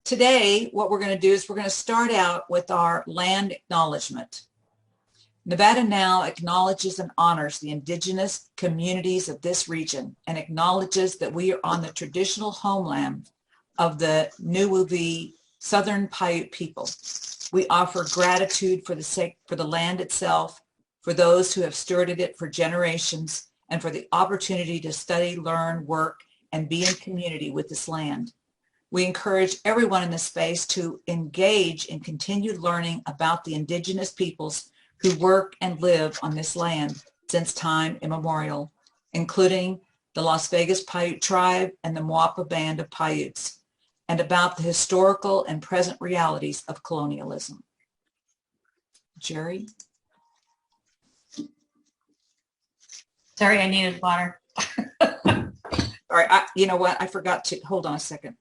Today, what we're going to do is we're going to start out with our land acknowledgement. Nevada Now acknowledges and honors the indigenous communities of this region and acknowledges that we are on the traditional homeland of the Nuwauvi Southern Paiute people. We offer gratitude for the land itself, for those who have stewarded it for generations, and for the opportunity to study, learn, work, and be in community with this land. We encourage everyone in this space to engage in continued learning about the indigenous peoples who work and live on this land since time immemorial, including the Las Vegas Paiute tribe and the Moapa Band of Paiutes, and about the historical and present realities of colonialism. Jerry? Sorry, I needed water. All right, you know what? I forgot to, hold on a second.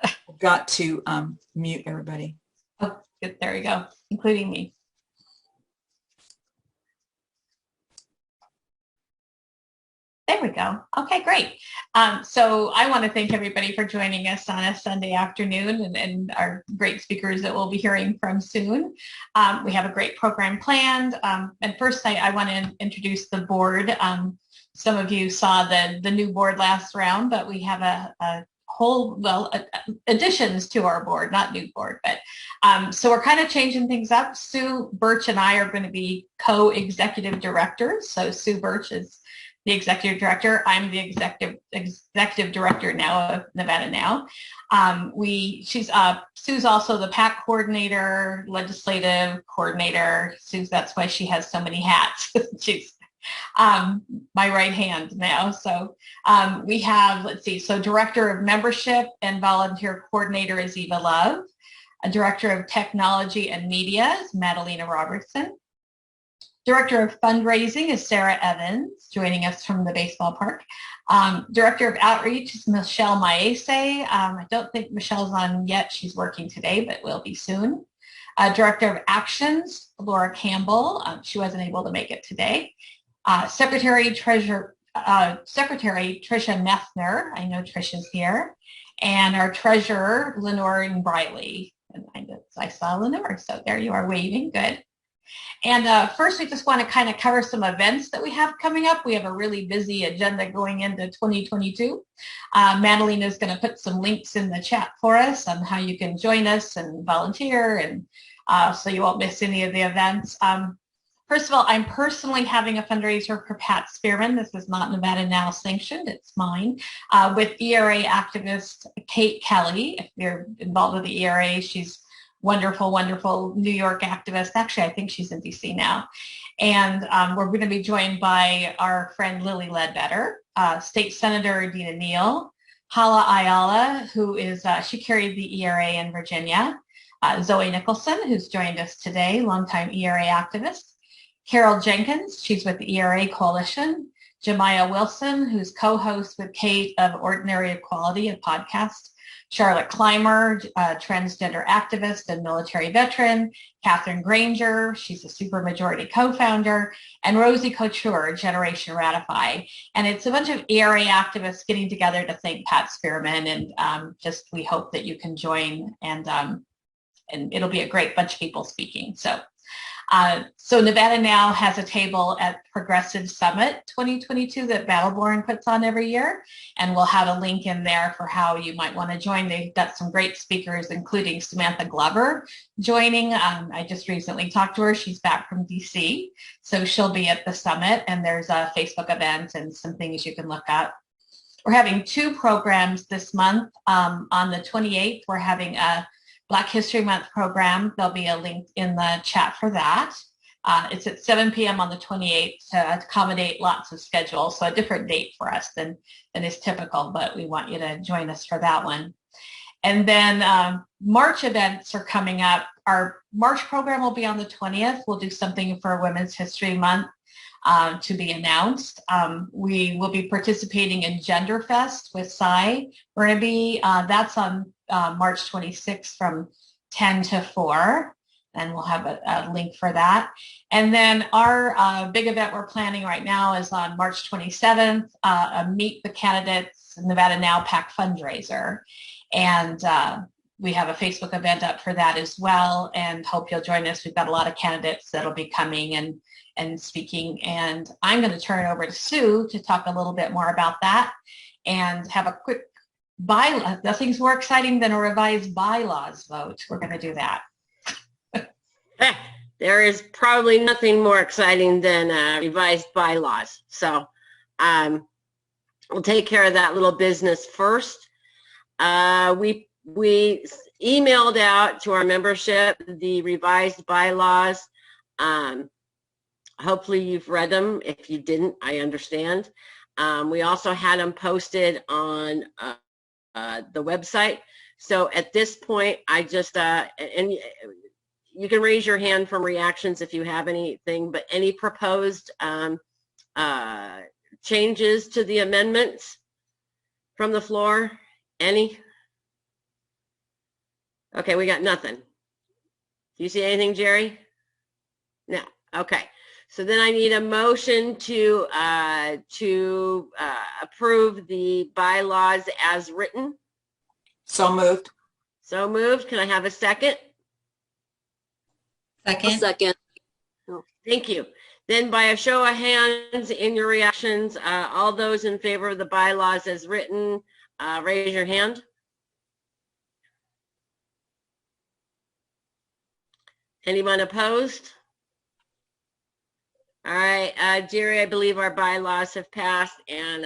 I've got to mute everybody. Oh, good, there we go, including me. There we go. Okay, great. So I want to thank everybody for joining us on a Sunday afternoon and our great speakers that we'll be hearing from soon. We have a great program planned. And first, I want to introduce the board. Some of you saw the new board last round, but we have a whole, well, additions to our board, not new board, but so we're kind of changing things up. Sue Birch and I are going to be co-executive directors. So Sue Birch is the executive director. I'm the executive director now of Nevada Now. Sue's also the PAC coordinator, legislative coordinator. That's why she has so many hats. She's my right hand now. So we have, let's see, so director of membership and volunteer coordinator is Eva Love. A director of technology and media is Madalena Robertson. Director of fundraising is Sarah Evans, joining us from the baseball park. Director of outreach is Michelle Maese. I don't think Michelle's on yet. She's working today, but will be soon. Director of actions, Laura Campbell. She wasn't able to make it today. Secretary Tricia Methner. I know Tricia's here. And our treasurer, Lenore Briley. And I saw Lenore, so there you are waving, good. And first, we just want to kind of cover some events that we have coming up. We have a really busy agenda going into 2022. Madalena is going to put some links in the chat for us on how you can join us and volunteer, and so you won't miss any of the events. First of all, I'm personally having a fundraiser for Pat Spearman. This is not Nevada Now sanctioned, it's mine, with ERA activist Kate Kelly. If you're involved with the ERA, she's wonderful, wonderful New York activist. Actually, I think she's in DC now. And we're going to be joined by our friend Lily Ledbetter, State Senator Dina Neal, Hala Ayala, who is, she carried the ERA in Virginia, Zoe Nicholson, who's joined us today, longtime ERA activist, Carol Jenkins, she's with the ERA Coalition, Jemiah Wilson, who's co-host with Kate of Ordinary Equality, a podcast, Charlotte Clymer, transgender activist and military veteran, Catherine Granger, she's a supermajority co-founder, and Rosie Couture, Generation Ratify. And it's a bunch of ERA activists getting together to thank Pat Spearman, and just we hope that you can join, and it'll be a great bunch of people speaking. So Nevada Now has a table at Progressive Summit 2022 that Battleborn puts on every year, and we'll have a link in there for how you might want to join. They've got some great speakers, including Samantha Glover joining. I just recently talked to her. She's back from DC, so she'll be at the summit, and there's a Facebook event and some things you can look up. We're having two programs this month. On the 28th, we're having a Black History Month program. There'll be a link in the chat for that. It's at 7 p.m. on the 28th to accommodate lots of schedules, so a different date for us than is typical, but we want you to join us for that one. And then March events are coming up. Our March program will be on the 20th. We'll do something for Women's History Month to be announced. We will be participating in Gender Fest with Cy. We're going to be, that's on March 26th from 10 to 4, and we'll have a link for that. And then our big event we're planning right now is on March 27th, a Meet the Candidates Nevada Now PAC fundraiser. And we have a Facebook event up for that as well, and hope you'll join us. We've got a lot of candidates that'll be coming and speaking, and I'm going to turn it over to Sue to talk a little bit more about that and have a quick bylaw. Nothing's more exciting than a revised bylaws vote. We're going to do that. There is probably nothing more exciting than revised bylaws. So we'll take care of that little business first. We emailed out to our membership the revised bylaws. Hopefully you've read them. If you didn't, I understand. We also had them posted on the website. So at this point, I just, and you can raise your hand from reactions if you have anything, but any proposed changes to the amendments from the floor? Any? Okay, we got nothing. Do you see anything, Jerry? No. Okay. So then I need a motion to approve the bylaws as written. So moved. So moved. Can I have a second? Second. Second. Thank you. Then by a show of hands in your reactions, all those in favor of the bylaws as written, raise your hand. Anyone opposed? All right, Jerry, I believe our bylaws have passed, and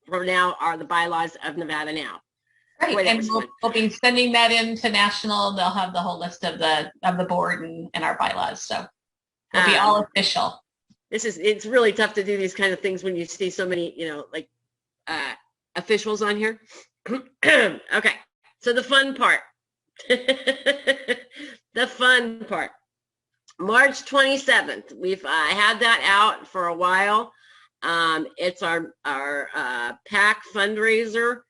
from now are the bylaws of Nevada Now. Great, Wait, and we'll be sending that in to national. They'll have the whole list of the board and our bylaws, so it'll be all official. It's really tough to do these kind of things when you see so many, like officials on here. Okay, so the fun part. The fun part. March 27th. We've had that out for a while. It's our PAC fundraiser.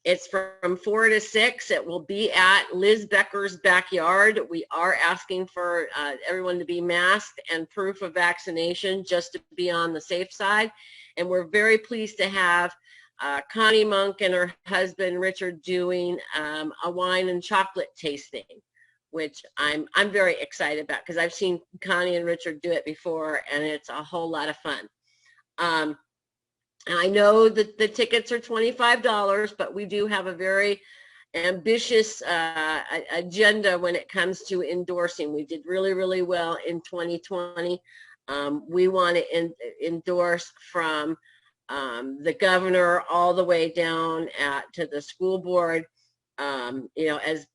It's from 4 to 6. It will be at Liz Becker's backyard. We are asking for everyone to be masked and proof of vaccination just to be on the safe side. And we're very pleased to have Connie Monk and her husband Richard doing a wine and chocolate tasting, which I'm very excited about because I've seen Connie and Richard do it before, and it's a whole lot of fun. And I know that the tickets are $25, but we do have a very ambitious agenda when it comes to endorsing. We did really, really well in 2020. We want to endorse from the governor all the way down to the school board. As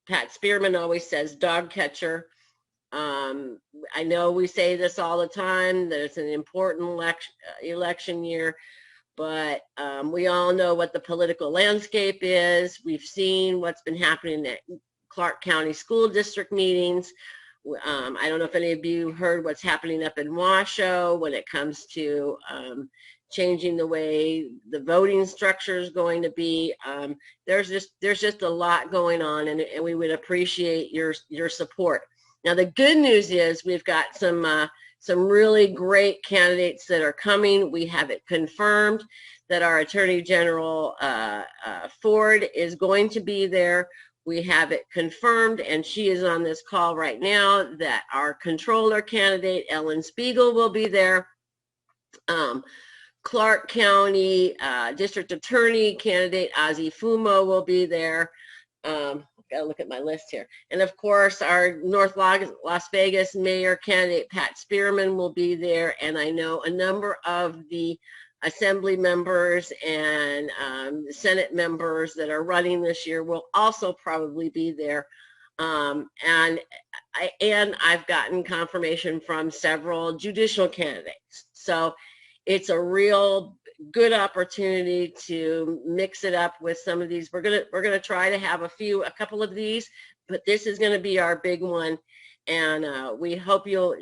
Pat Spearman always says, dog catcher. I know we say this all the time, that it's an important election year, but we all know what the political landscape is. We've seen what's been happening at Clark County School District meetings. I don't know if any of you heard what's happening up in Washoe when it comes to changing the way the voting structure is going to be. There's just a lot going on, and we would appreciate your support. Now, the good news is we've got some really great candidates that are coming. We have it confirmed that our Attorney General Ford is going to be there. We have it confirmed, and she is on this call right now, that our controller candidate, Ellen Spiegel, will be there. Clark County District Attorney candidate, Ozzie Fumo, will be there. Got to look at my list here. And of course, our North Las Vegas Mayor candidate, Pat Spearman, will be there. And I know a number of the Assembly members and Senate members that are running this year will also probably be there. And I've gotten confirmation from several judicial candidates. So it's a real good opportunity to mix it up with some of these. We're gonna try to have a couple of these, but this is going to be our big one, and we hope you'll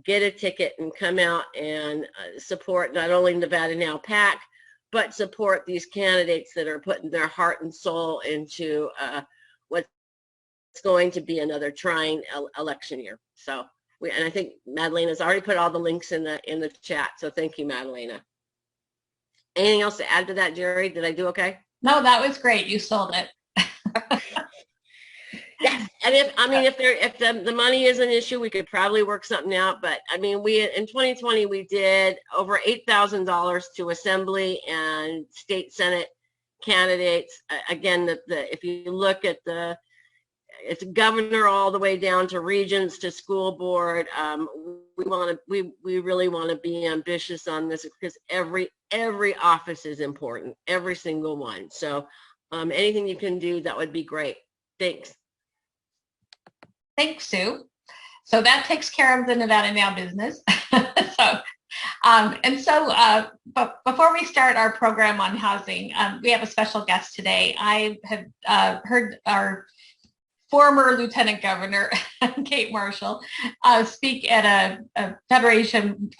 get a ticket and come out and support not only Nevada Now PAC, but support these candidates that are putting their heart and soul into what's going to be another trying election year. So. And I think Madalena's already put all the links in the chat, so thank you, Madalena. Anything else to add to that, Jerry? Did I do okay? No, that was great. You sold it. Yes, and if the money is an issue, we could probably work something out. But I mean, in 2020 we did over $8,000 to Assembly and State Senate candidates. Again, if you look at it's governor all the way down to regions to school board. We really want to be ambitious on this because every office is important, every single one. So anything you can do, that would be great. Thanks. Thanks, Sue. So that takes care of the Nevada Now business. But before we start our program on housing, we have a special guest today. I have heard our former Lieutenant Governor, Kate Marshall, speak at a federation,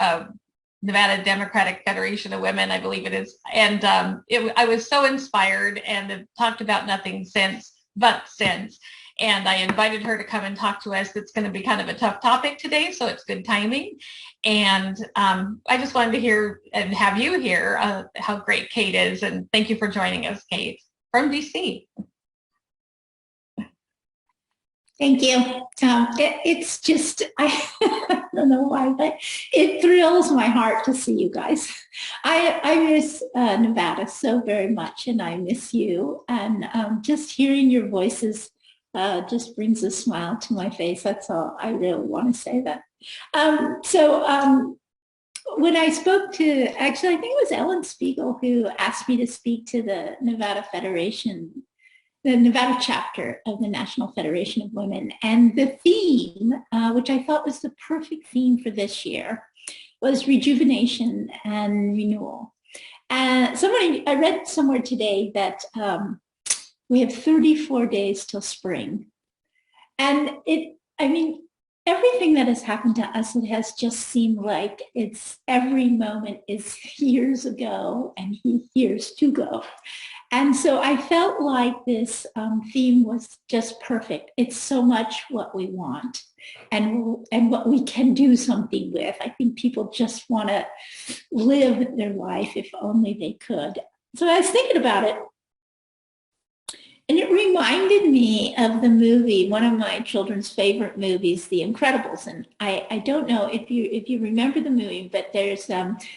Nevada Democratic Federation of Women, I believe it is. And I was so inspired and have talked about nothing but since. And I invited her to come and talk to us. It's going to be kind of a tough topic today, so it's good timing. And I just wanted to hear and have you hear how great Kate is. And thank you for joining us, Kate, from DC. Thank you. It's just, I don't know why, but it thrills my heart to see you guys. I miss Nevada so very much, and I miss you. And just hearing your voices just brings a smile to my face. That's all. I really want to say that. When I spoke to, actually, I think it was Ellen Spiegel who asked me to speak to the Nevada Federation, the Nevada chapter of the National Federation of Women. And the theme, which I thought was the perfect theme for this year, was rejuvenation and renewal. And I read somewhere today that we have 34 days till spring. And everything that has happened to us, it has just seemed like every moment is years ago and years to go. And so I felt like this theme was just perfect. It's so much what we want and what we can do something with. I think people just want to live their life if only they could. So I was thinking about it, and it reminded me of the movie, one of my children's favorite movies, The Incredibles. And I don't know if you remember the movie, but there's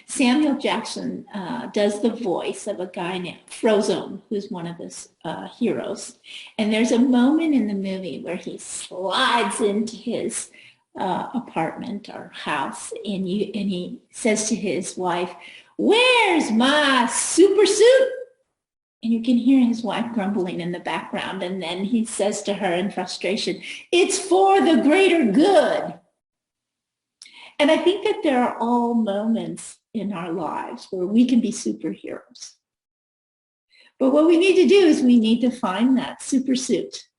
Samuel Jackson does the voice of a guy named Frozone, who's one of his heroes. And there's a moment in the movie where he slides into his apartment or house, and he says to his wife, "Where's my super suit?" And you can hear his wife grumbling in the background. And then he says to her in frustration, "It's for the greater good." And I think that there are all moments in our lives where we can be superheroes. But what we need to do is we need to find that super suit.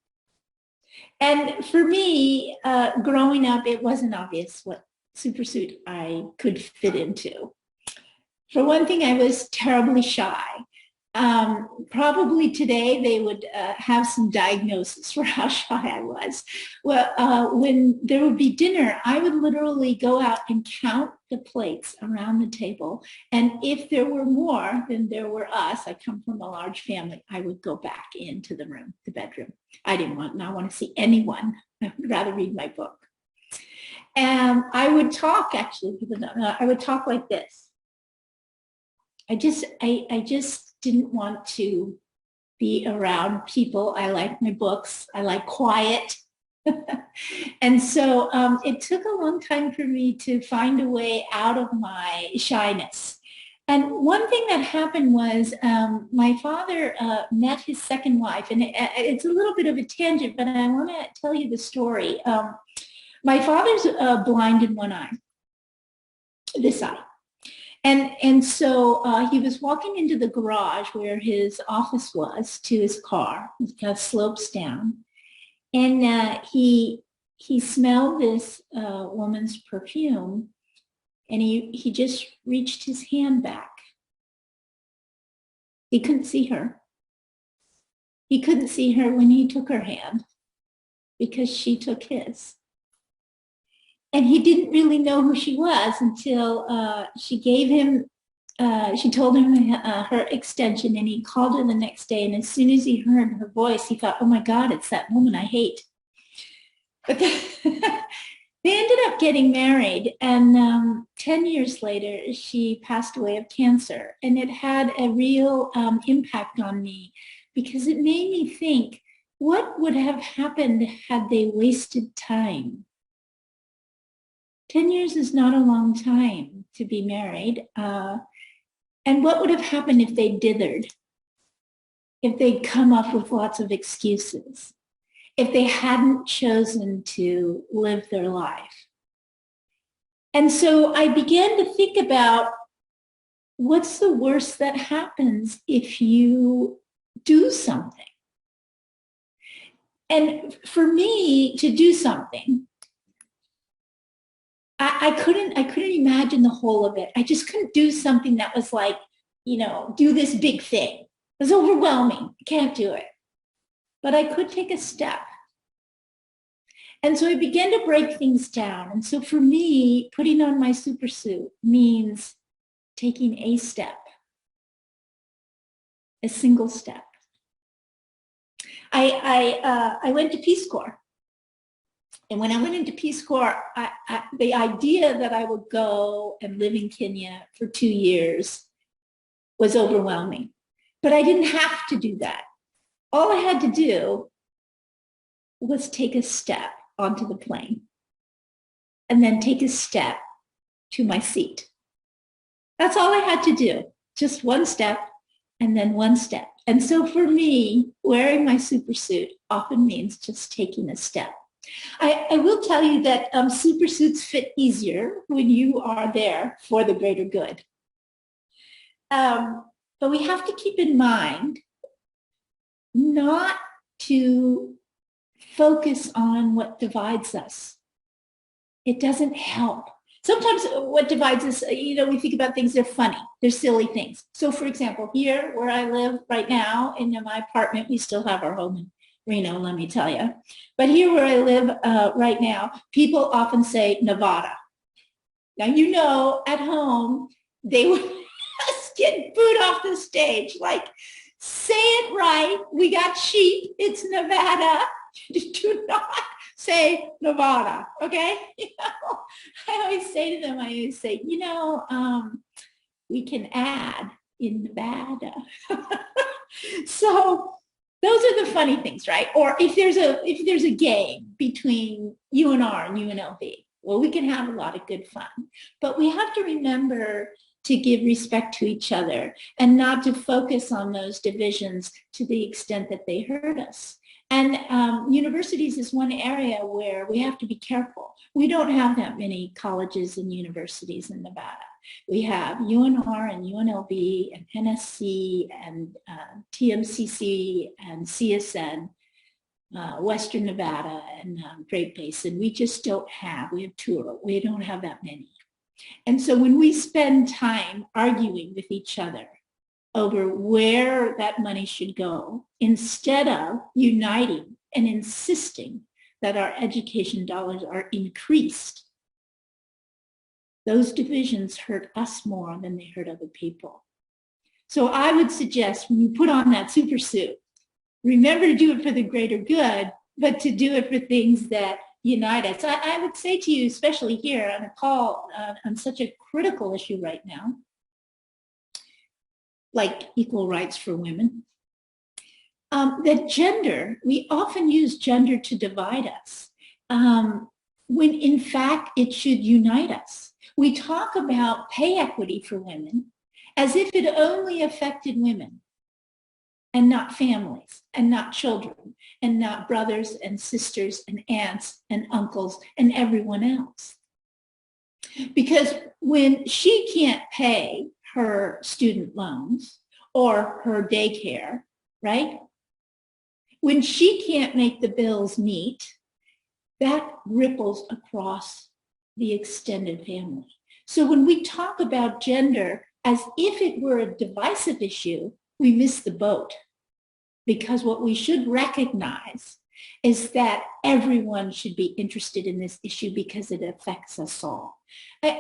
And for me, growing up, it wasn't obvious what super suit I could fit into. For one thing, I was terribly shy. Probably today they would have some diagnosis for how shy I was. Well, when there would be dinner, I would literally go out and count the plates around the table. And if there were more than there were us, I come from a large family, I would go back into the bedroom. I did not want to see anyone. I would rather read my book. And I would talk, actually, I would talk like this. I just didn't want to be around people. I like my books. I like quiet. And so it took a long time for me to find a way out of my shyness. And one thing that happened was my father met his second wife, and it's a little bit of a tangent, but I want to tell you the story. My father's blind in one eye, this eye. And so he was walking into the garage where his office was to his car. It kind of slopes down. And he smelled this woman's perfume, and he just reached his hand back. He couldn't see her. He couldn't see her when he took her hand because she took his. And he didn't really know who she was until she gave him she told him her extension, and he called her the next day. And as soon as he heard her voice, he thought, oh my God, it's that woman I hate. But they ended up getting married. And 10 years later, she passed away of cancer. And it had a real impact on me because it made me think, what would have happened had they wasted time? 10 years is not a long time to be married. And what would have happened if they dithered? If they'd come up with lots of excuses? If they hadn't chosen to live their life? And so I began to think about, what's the worst that happens if you do something? And for me to do something, I couldn't imagine the whole of it. I just couldn't do something that was like, do this big thing. It was overwhelming. I can't do it. But I could take a step. And so I began to break things down. And so for me, putting on my supersuit means taking a step, a single step. I went to Peace Corps. And when I went into Peace Corps, the idea that I would go and live in Kenya for 2 years was overwhelming. But I didn't have to do that. All I had to do was take a step onto the plane and then take a step to my seat. That's all I had to do. Just one step and then one step. And so for me, wearing my supersuit often means just taking a step. I will tell you that supersuits fit easier when you are there for the greater good. But we have to keep in mind not to focus on what divides us. It doesn't help. Sometimes what divides us, we think about things, they're funny, they're silly things. So for example, here where I live right now in my apartment, we still have our home in Reno, let me tell you. But here where I live right now, people often say Nevada. Now, at home, they would get booed off the stage. Like, say it right. We got sheep. It's Nevada. Do not say Nevada, okay? I always say to them, we can add in Nevada. So those are the funny things, right? Or if there's a game between UNR and UNLV, well, we can have a lot of good fun. But we have to remember to give respect to each other and not to focus on those divisions to the extent that they hurt us. And universities is one area where we have to be careful. We don't have that many colleges and universities in Nevada. We have UNR and UNLV and NSC and TMCC and CSN, Western Nevada and Great Basin. We just don't have, we have two, we don't have that many. And so when we spend time arguing with each other over where that money should go, instead of uniting and insisting that our education dollars are increased, those divisions hurt us more than they hurt other people. So I would suggest when you put on that supersuit, remember to do it for the greater good, but to do it for things that unite us. I would say to you, especially here on a call on such a critical issue right now, like equal rights for women, that gender, we often use gender to divide us, when in fact it should unite us. We talk about pay equity for women as if it only affected women and not families and not children and not brothers and sisters and aunts and uncles and everyone else. Because when she can't pay her student loans or her daycare, right? When she can't make the bills meet, that ripples across the extended family. So when we talk about gender as if it were a divisive issue, we miss the boat. Because what we should recognize is that everyone should be interested in this issue because it affects us all.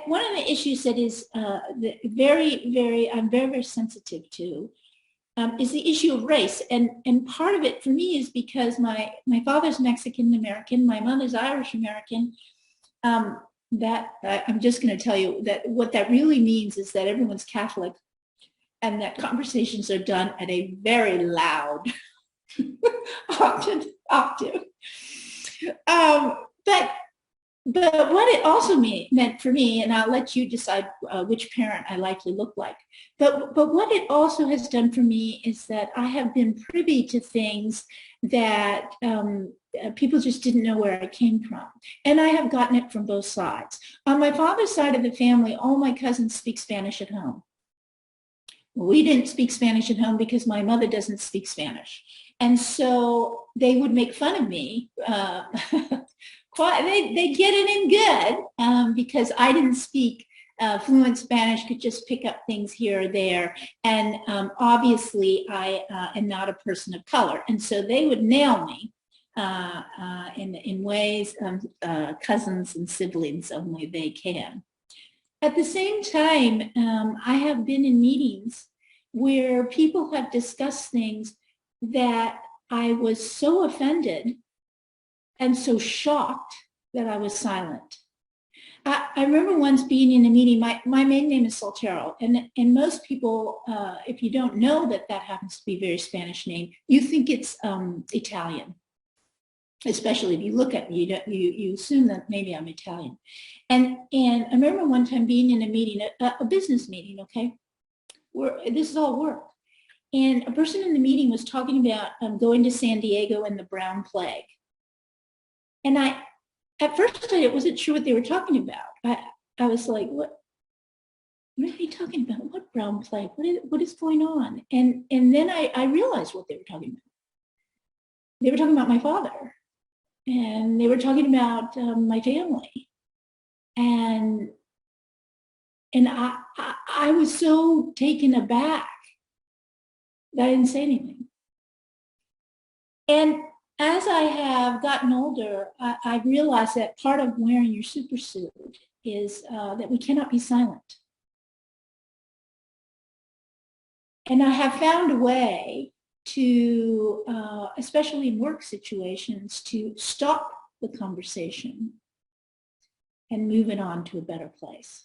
One of the issues that is I'm very sensitive to is the issue of race. And part of it for me is because my father's Mexican American, my mother's Irish American. That I'm just going to tell you that what that really means is that everyone's Catholic and that conversations are done at a very loud octave. But what it also meant for me, and I'll let you decide which parent I likely look like, but what it also has done for me is that I have been privy to things that people just didn't know where I came from. And I have gotten it from both sides. On my father's side of the family, all my cousins speak Spanish at home. We didn't speak Spanish at home because my mother doesn't speak Spanish. And so they would make fun of me. They get it in good because I didn't speak fluent Spanish, could just pick up things here or there. And obviously I am not a person of color. And so they would nail me in ways cousins and siblings only they can. At the same time, I have been in meetings where people have discussed things that I was so offended and so shocked that I was silent. I remember once being in a meeting, my maiden name is Soltero, and most people, if you don't know that happens to be a very Spanish name, you think it's Italian. Especially if you look at me, you assume that maybe I'm Italian. And I remember one time being in a meeting, a business meeting, okay, where this is all work. And a person in the meeting was talking about going to San Diego and the brown plague. And at first I wasn't sure what they were talking about. I was like, what are they talking about? What brown plague? What is going on? And then I realized what they were talking about. They were talking about my father. And they were talking about my family. And I was so taken aback that I didn't say anything. And as I have gotten older, I realized that part of wearing your supersuit is that we cannot be silent. And I have found a way to, especially in work situations, to stop the conversation and move it on to a better place.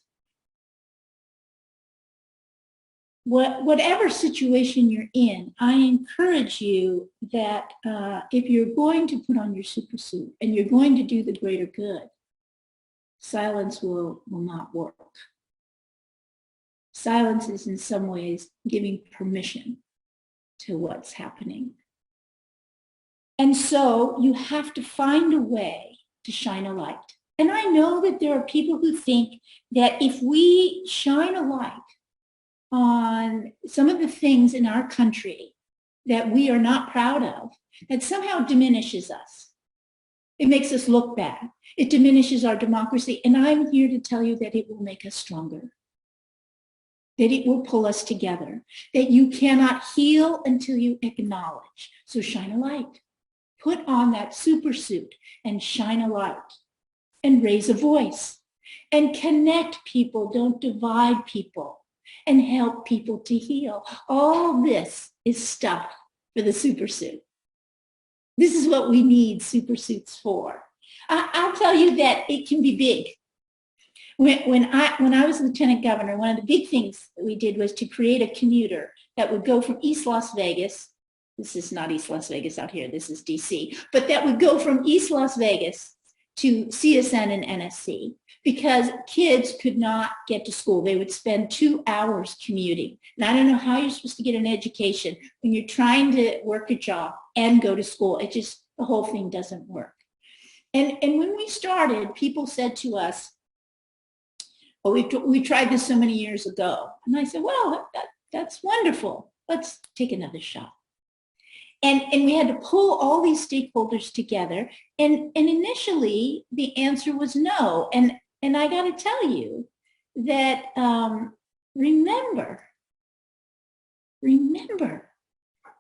Whatever situation you're in, I encourage you that if you're going to put on your supersuit and you're going to do the greater good, silence will not work. Silence is in some ways giving permission to what's happening. And so you have to find a way to shine a light. And I know that there are people who think that if we shine a light on some of the things in our country that we are not proud of, that somehow diminishes us. It makes us look bad. It diminishes our democracy. And I'm here to tell you that it will make us stronger, that it will pull us together, that you cannot heal until you acknowledge. So shine a light. Put on that supersuit and shine a light and raise a voice and connect people. Don't divide people and help people to heal. All this is stuff for the supersuit. This is what we need supersuits for. I'll tell you that it can be big. When I was lieutenant governor, one of the big things that we did was to create a commuter that would go from East Las Vegas. This is not East Las Vegas out here, this is DC, but that would go from East Las Vegas to CSN and NSC because kids could not get to school. They would spend 2 hours commuting. And I don't know how you're supposed to get an education when you're trying to work a job and go to school. It just, the whole thing doesn't work. And when we started, people said to us, well, we tried this so many years ago. And I said, well, that's wonderful. Let's take another shot. And we had to pull all these stakeholders together. And initially, the answer was no. And I got to tell you that remember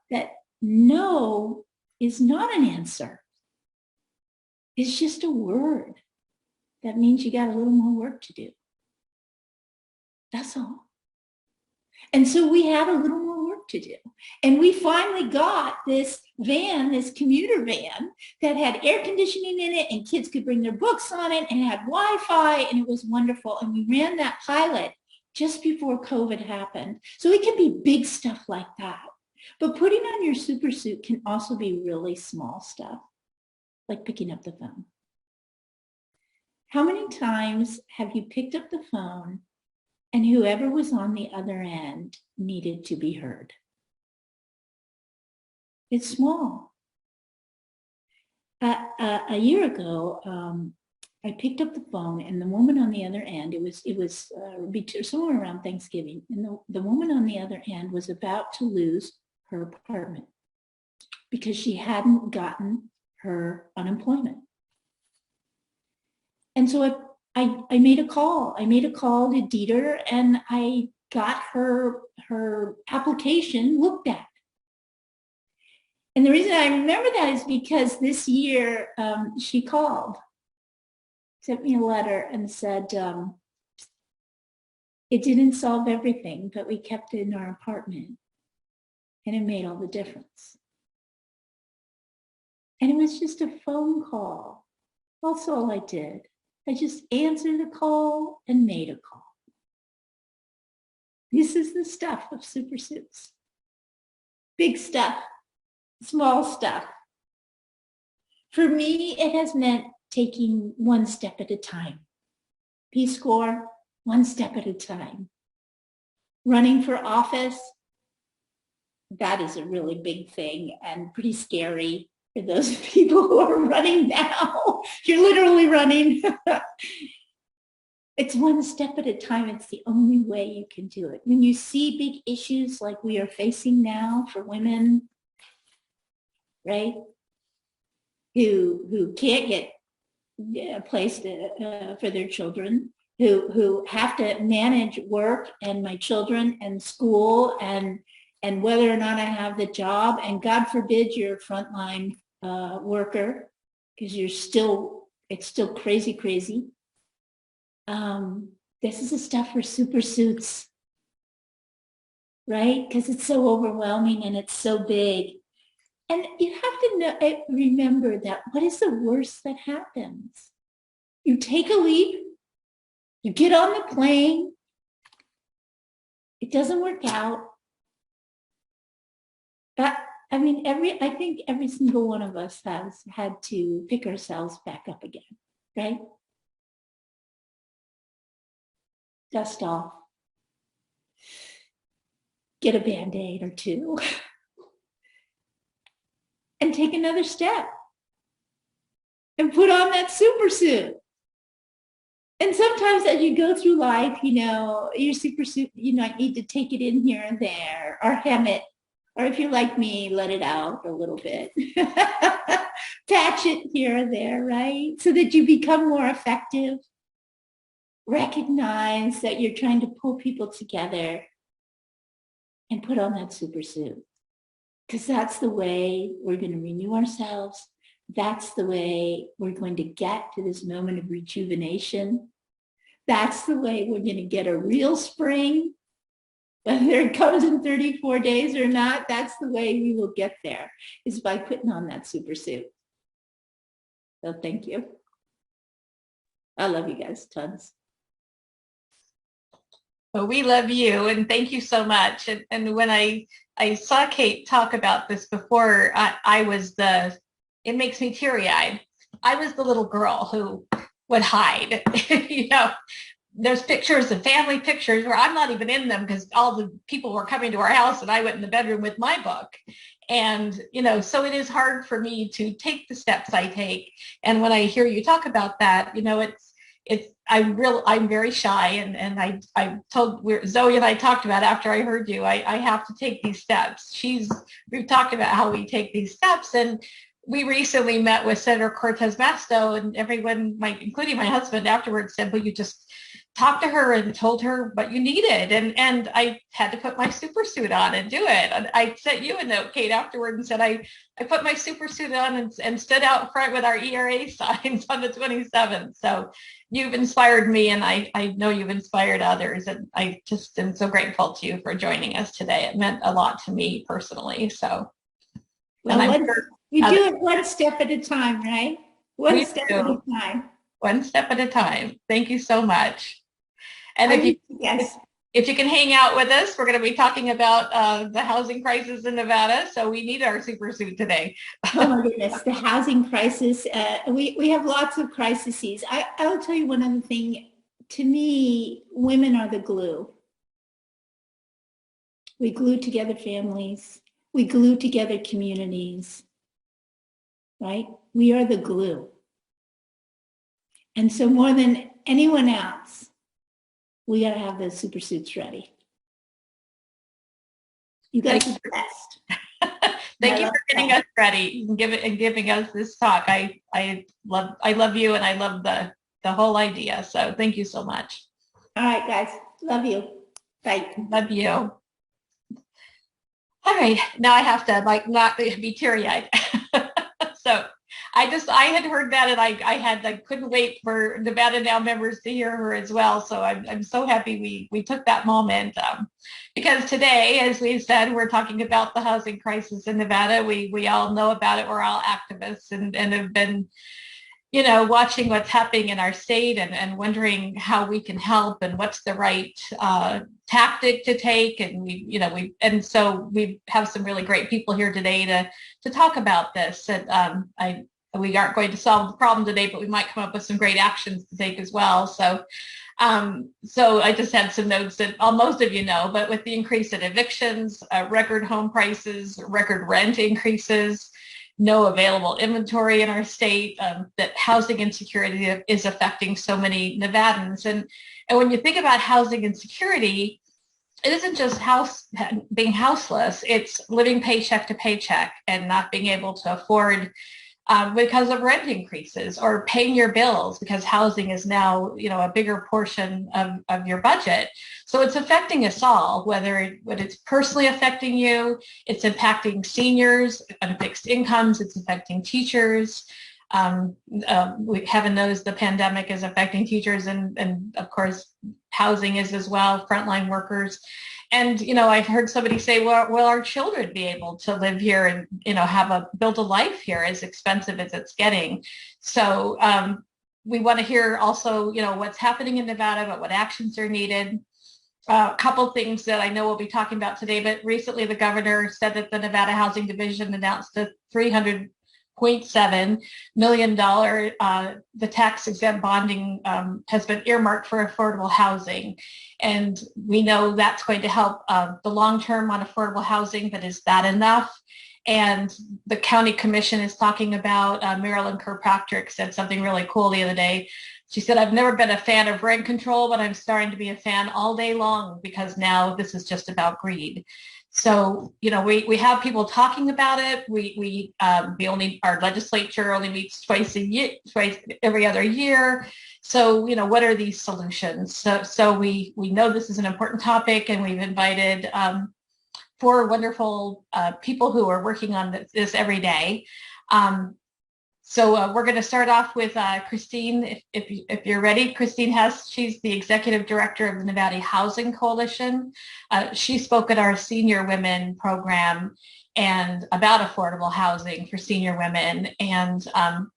that no is not an answer. is just a word. That means you got a little more work to do. That's all. And so we had a little more work to do. And we finally got this van, this commuter van that had air conditioning in it and kids could bring their books on it and it had Wi-Fi and it was wonderful. And we ran that pilot just before COVID happened. So it can be big stuff like that. But putting on your super suit can also be really small stuff, like picking up the phone. How many times have you picked up the phone and whoever was on the other end needed to be heard? It's small. A year ago, I picked up the phone and the woman on the other end, it was somewhere around Thanksgiving, and the woman on the other end was about to lose her apartment because she hadn't gotten her unemployment. And so I made a call. I made a call to Dieter and I got her application looked at. And the reason I remember that is because this year she called, sent me a letter and said, it didn't solve everything, but we kept it in our apartment and it made all the difference. And it was just a phone call. That's all I did. I just answered the call and made a call. This is the stuff of super suits. Big stuff, small stuff. For me, it has meant taking one step at a time. Peace Corps, one step at a time. Running for office, that is a really big thing and pretty scary for those people who are running now. You're literally running. It's one step at a time. It's the only way you can do it. When you see big issues like we are facing now for women, right, who can't get a place for their children, who have to manage work and my children and school and whether or not I have the job, and God forbid you're a frontline worker, because it's still crazy. This is the stuff for super suits, right? Because it's so overwhelming and it's so big. And you have to remember that what is the worst that happens? You take a leap, you get on the plane, it doesn't work out. But I think every single one of us has had to pick ourselves back up again, right? Dust off. Get a Band-Aid or two. And take another step. And put on that super suit. And sometimes as you go through life, your super suit, you might need to take it in here and there, or hem it. Or if you're like me, let it out a little bit. Patch it here and there, right? So that you become more effective. Recognize that you're trying to pull people together and put on that super suit. Because that's the way we're going to renew ourselves. That's the way we're going to get to this moment of rejuvenation. That's the way we're going to get a real spring. Whether it comes in 34 days or not, that's the way we will get there, is by putting on that super suit. So thank you. I love you guys tons. Well, we love you and thank you so much. And when I saw Kate talk about this before, it makes me teary-eyed. I was the little girl who would hide, There's pictures of family pictures where I'm not even in them because all the people were coming to our house and I went in the bedroom with my book. And, so it is hard for me to take the steps I take. And when I hear you talk about that, I'm very shy. And I told Zoe and I talked about after I heard you, I have to take these steps. We've talked about how we take these steps. And we recently met with Senator Cortez Masto, and everyone, including my husband, afterwards said, well, you just talked to her and told her what you needed. And I had to put my super suit on and do it. And I sent you a note, Kate, afterward and said, I put my super suit on and stood out front with our ERA signs on the 27th. So you've inspired me, and I know you've inspired others. And I just am so grateful to you for joining us today. It meant a lot to me personally. So well, we do it one step at a time, right? One step at a time. One step at a time. Thank you so much. And yes. if you can hang out with us, we're going to be talking about the housing crisis in Nevada. So we need our super suit today. Oh my goodness, the housing crisis. We have lots of crises. I will tell you one other thing. To me, women are the glue. We glue together families. We glue together communities, right? We are the glue. And so more than anyone else, we got to have those super suits ready. You got to be the best. Thank you for getting us ready and giving us this talk. I love you, and I love the whole idea. So thank you so much. All right, guys. Love you. Bye. Love you. All right. Now I have to not be teary-eyed. So I had heard that, and I couldn't wait for Nevada Now members to hear her as well. So I'm so happy we took that moment, because today, as we said, we're talking about the housing crisis in Nevada. We all know about it. We're all activists and have been, watching what's happening in our state and wondering how we can help and what's the right tactic to take. And so we have some really great people here today to talk about this. And we aren't going to solve the problem today, but we might come up with some great actions to take as well. So I just had some notes that most of you know, but with the increase in evictions, record home prices, record rent increases, no available inventory in our state, that housing insecurity is affecting so many Nevadans. And when you think about housing insecurity, it isn't just being houseless, it's living paycheck to paycheck and not being able to afford because of rent increases, or paying your bills because housing is now, a bigger portion of your budget. So it's affecting us all, whether it's personally affecting you, it's impacting seniors on fixed incomes, it's affecting teachers. Heaven knows the pandemic is affecting teachers, and of course, housing is as well, frontline workers. And, I've heard somebody say, well, will our children be able to live here and, build a life here, as expensive as it's getting? So we want to hear also, what's happening in Nevada, but what actions are needed. A couple things that I know we'll be talking about today, but recently the governor said that the Nevada Housing Division announced a $300.7 million, the tax-exempt bonding has been earmarked for affordable housing. And we know that's going to help the long-term on affordable housing, but is that enough? And the county commission is talking about, Marilyn Kirkpatrick said something really cool the other day. She said, I've never been a fan of rent control, but I'm starting to be a fan all day long, because now this is just about greed. So, we have people talking about it. Our legislature only meets twice every other year. So, what are these solutions? So we know this is an important topic, and we've invited 4 wonderful people who are working on this every day. So we're going to start off with Christine, if you're ready. Christine Hess, she's the executive director of the Nevada Housing Coalition. She spoke at our Senior Women program and about affordable housing for senior women. And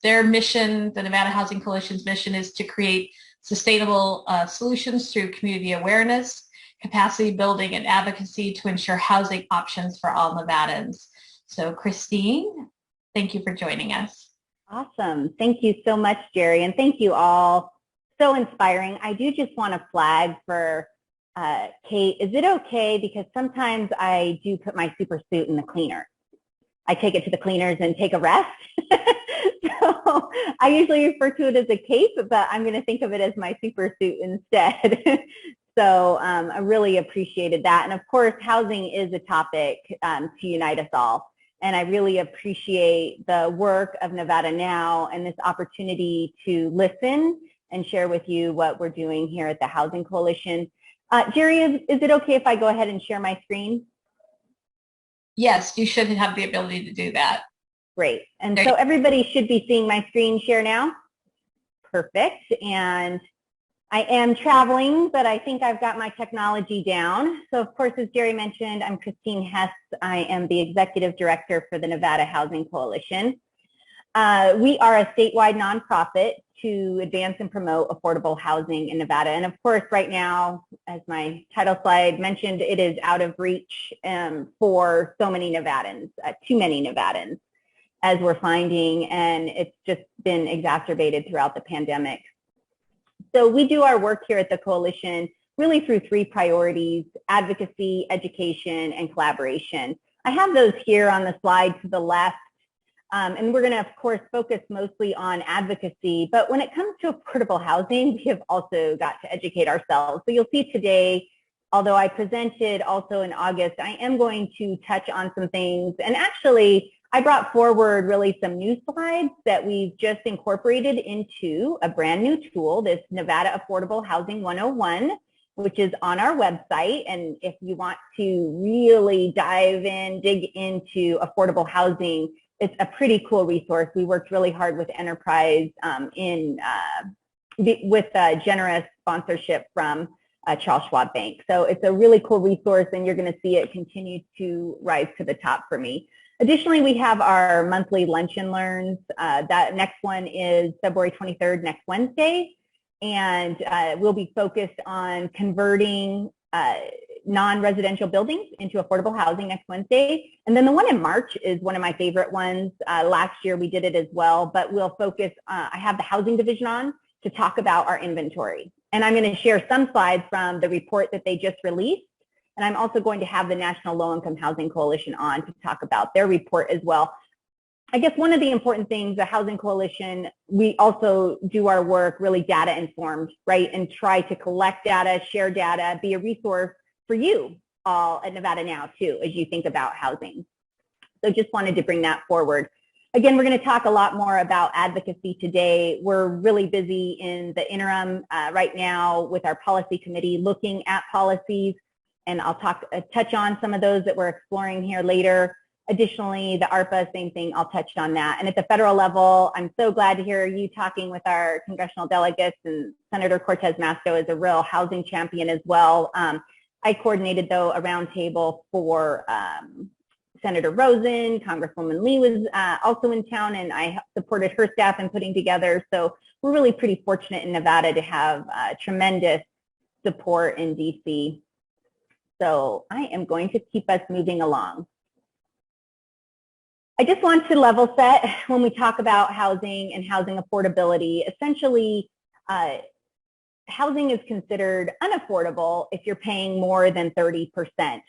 their mission, the Nevada Housing Coalition's mission, is to create sustainable solutions through community awareness, capacity building, and advocacy to ensure housing options for all Nevadans. So Christine, thank you for joining us. Awesome. Thank you so much, Jerry. And thank you all. So inspiring. I do just want to flag for Kate. Is it okay? Because sometimes I do put my super suit in the cleaner. I take it to the cleaners and take a rest. So I usually refer to it as a cape, but I'm going to think of it as my super suit instead. So I really appreciated that. And of course, housing is a topic to unite us all. And I really appreciate the work of Nevada Now and this opportunity to listen and share with you what we're doing here at the Housing Coalition. Jerry, is it okay if I go ahead and share my screen? Yes, you should have the ability to do that. Great. And so everybody should be seeing my screen share now. Perfect. And I am traveling, but I think I've got my technology down. So of course, as Jerry mentioned, I'm Christine Hess. I am the Executive Director for the Nevada Housing Coalition. We are a statewide nonprofit to advance and promote affordable housing in Nevada. And of course, right now, as my title slide mentioned, it is out of reach for so many Nevadans, too many Nevadans, as we're finding, and it's just been exacerbated throughout the pandemic. So we do our work here at the Coalition really through three priorities: advocacy, education, and collaboration. I have those here on the slide to the left. And we're going to, of course, focus mostly on advocacy. But when it comes to affordable housing, we have also got to educate ourselves. So you'll see today, although I presented also in August, I am going to touch on some things. And actually, I brought forward really some new slides that we've just incorporated into a brand new tool, this Nevada Affordable Housing 101, which is on our website. And if you want to really dive in, dig into affordable housing, it's a pretty cool resource. We worked really hard with Enterprise with generous sponsorship from Charles Schwab Bank. So it's a really cool resource, and you're going to see it continue to rise to the top for me. Additionally, we have our monthly Luncheon Learns. That next one is February 23rd, next Wednesday, and we'll be focused on converting non-residential buildings into affordable housing next Wednesday. And then the one in March is one of my favorite ones. Last year we did it as well, but we'll focus, I have the housing division on to talk about our inventory. And I'm going to share some slides from the report that they just released. And I'm also going to have the National Low Income Housing Coalition on to talk about their report as well. I guess one of the important things, the Housing Coalition, we also do our work really data informed, right? And try to collect data, share data, be a resource for you all at Nevada Now too, as you think about housing. So just wanted to bring that forward. Again, we're going to talk a lot more about advocacy today. We're really busy in the interim right now with our policy committee looking at policies, and I'll touch on some of those that we're exploring here later. Additionally, the ARPA, same thing, I'll touch on that. And at the federal level, I'm so glad to hear you talking with our congressional delegates, and Senator Cortez Masto is a real housing champion as well. I coordinated, though, a roundtable for Senator Rosen. Congresswoman Lee was also in town, and I supported her staff in putting together. So we're really pretty fortunate in Nevada to have tremendous support in DC. So I am going to keep us moving along. I just want to level set when we talk about housing and housing affordability. Essentially, housing is considered unaffordable if you're paying more than 30%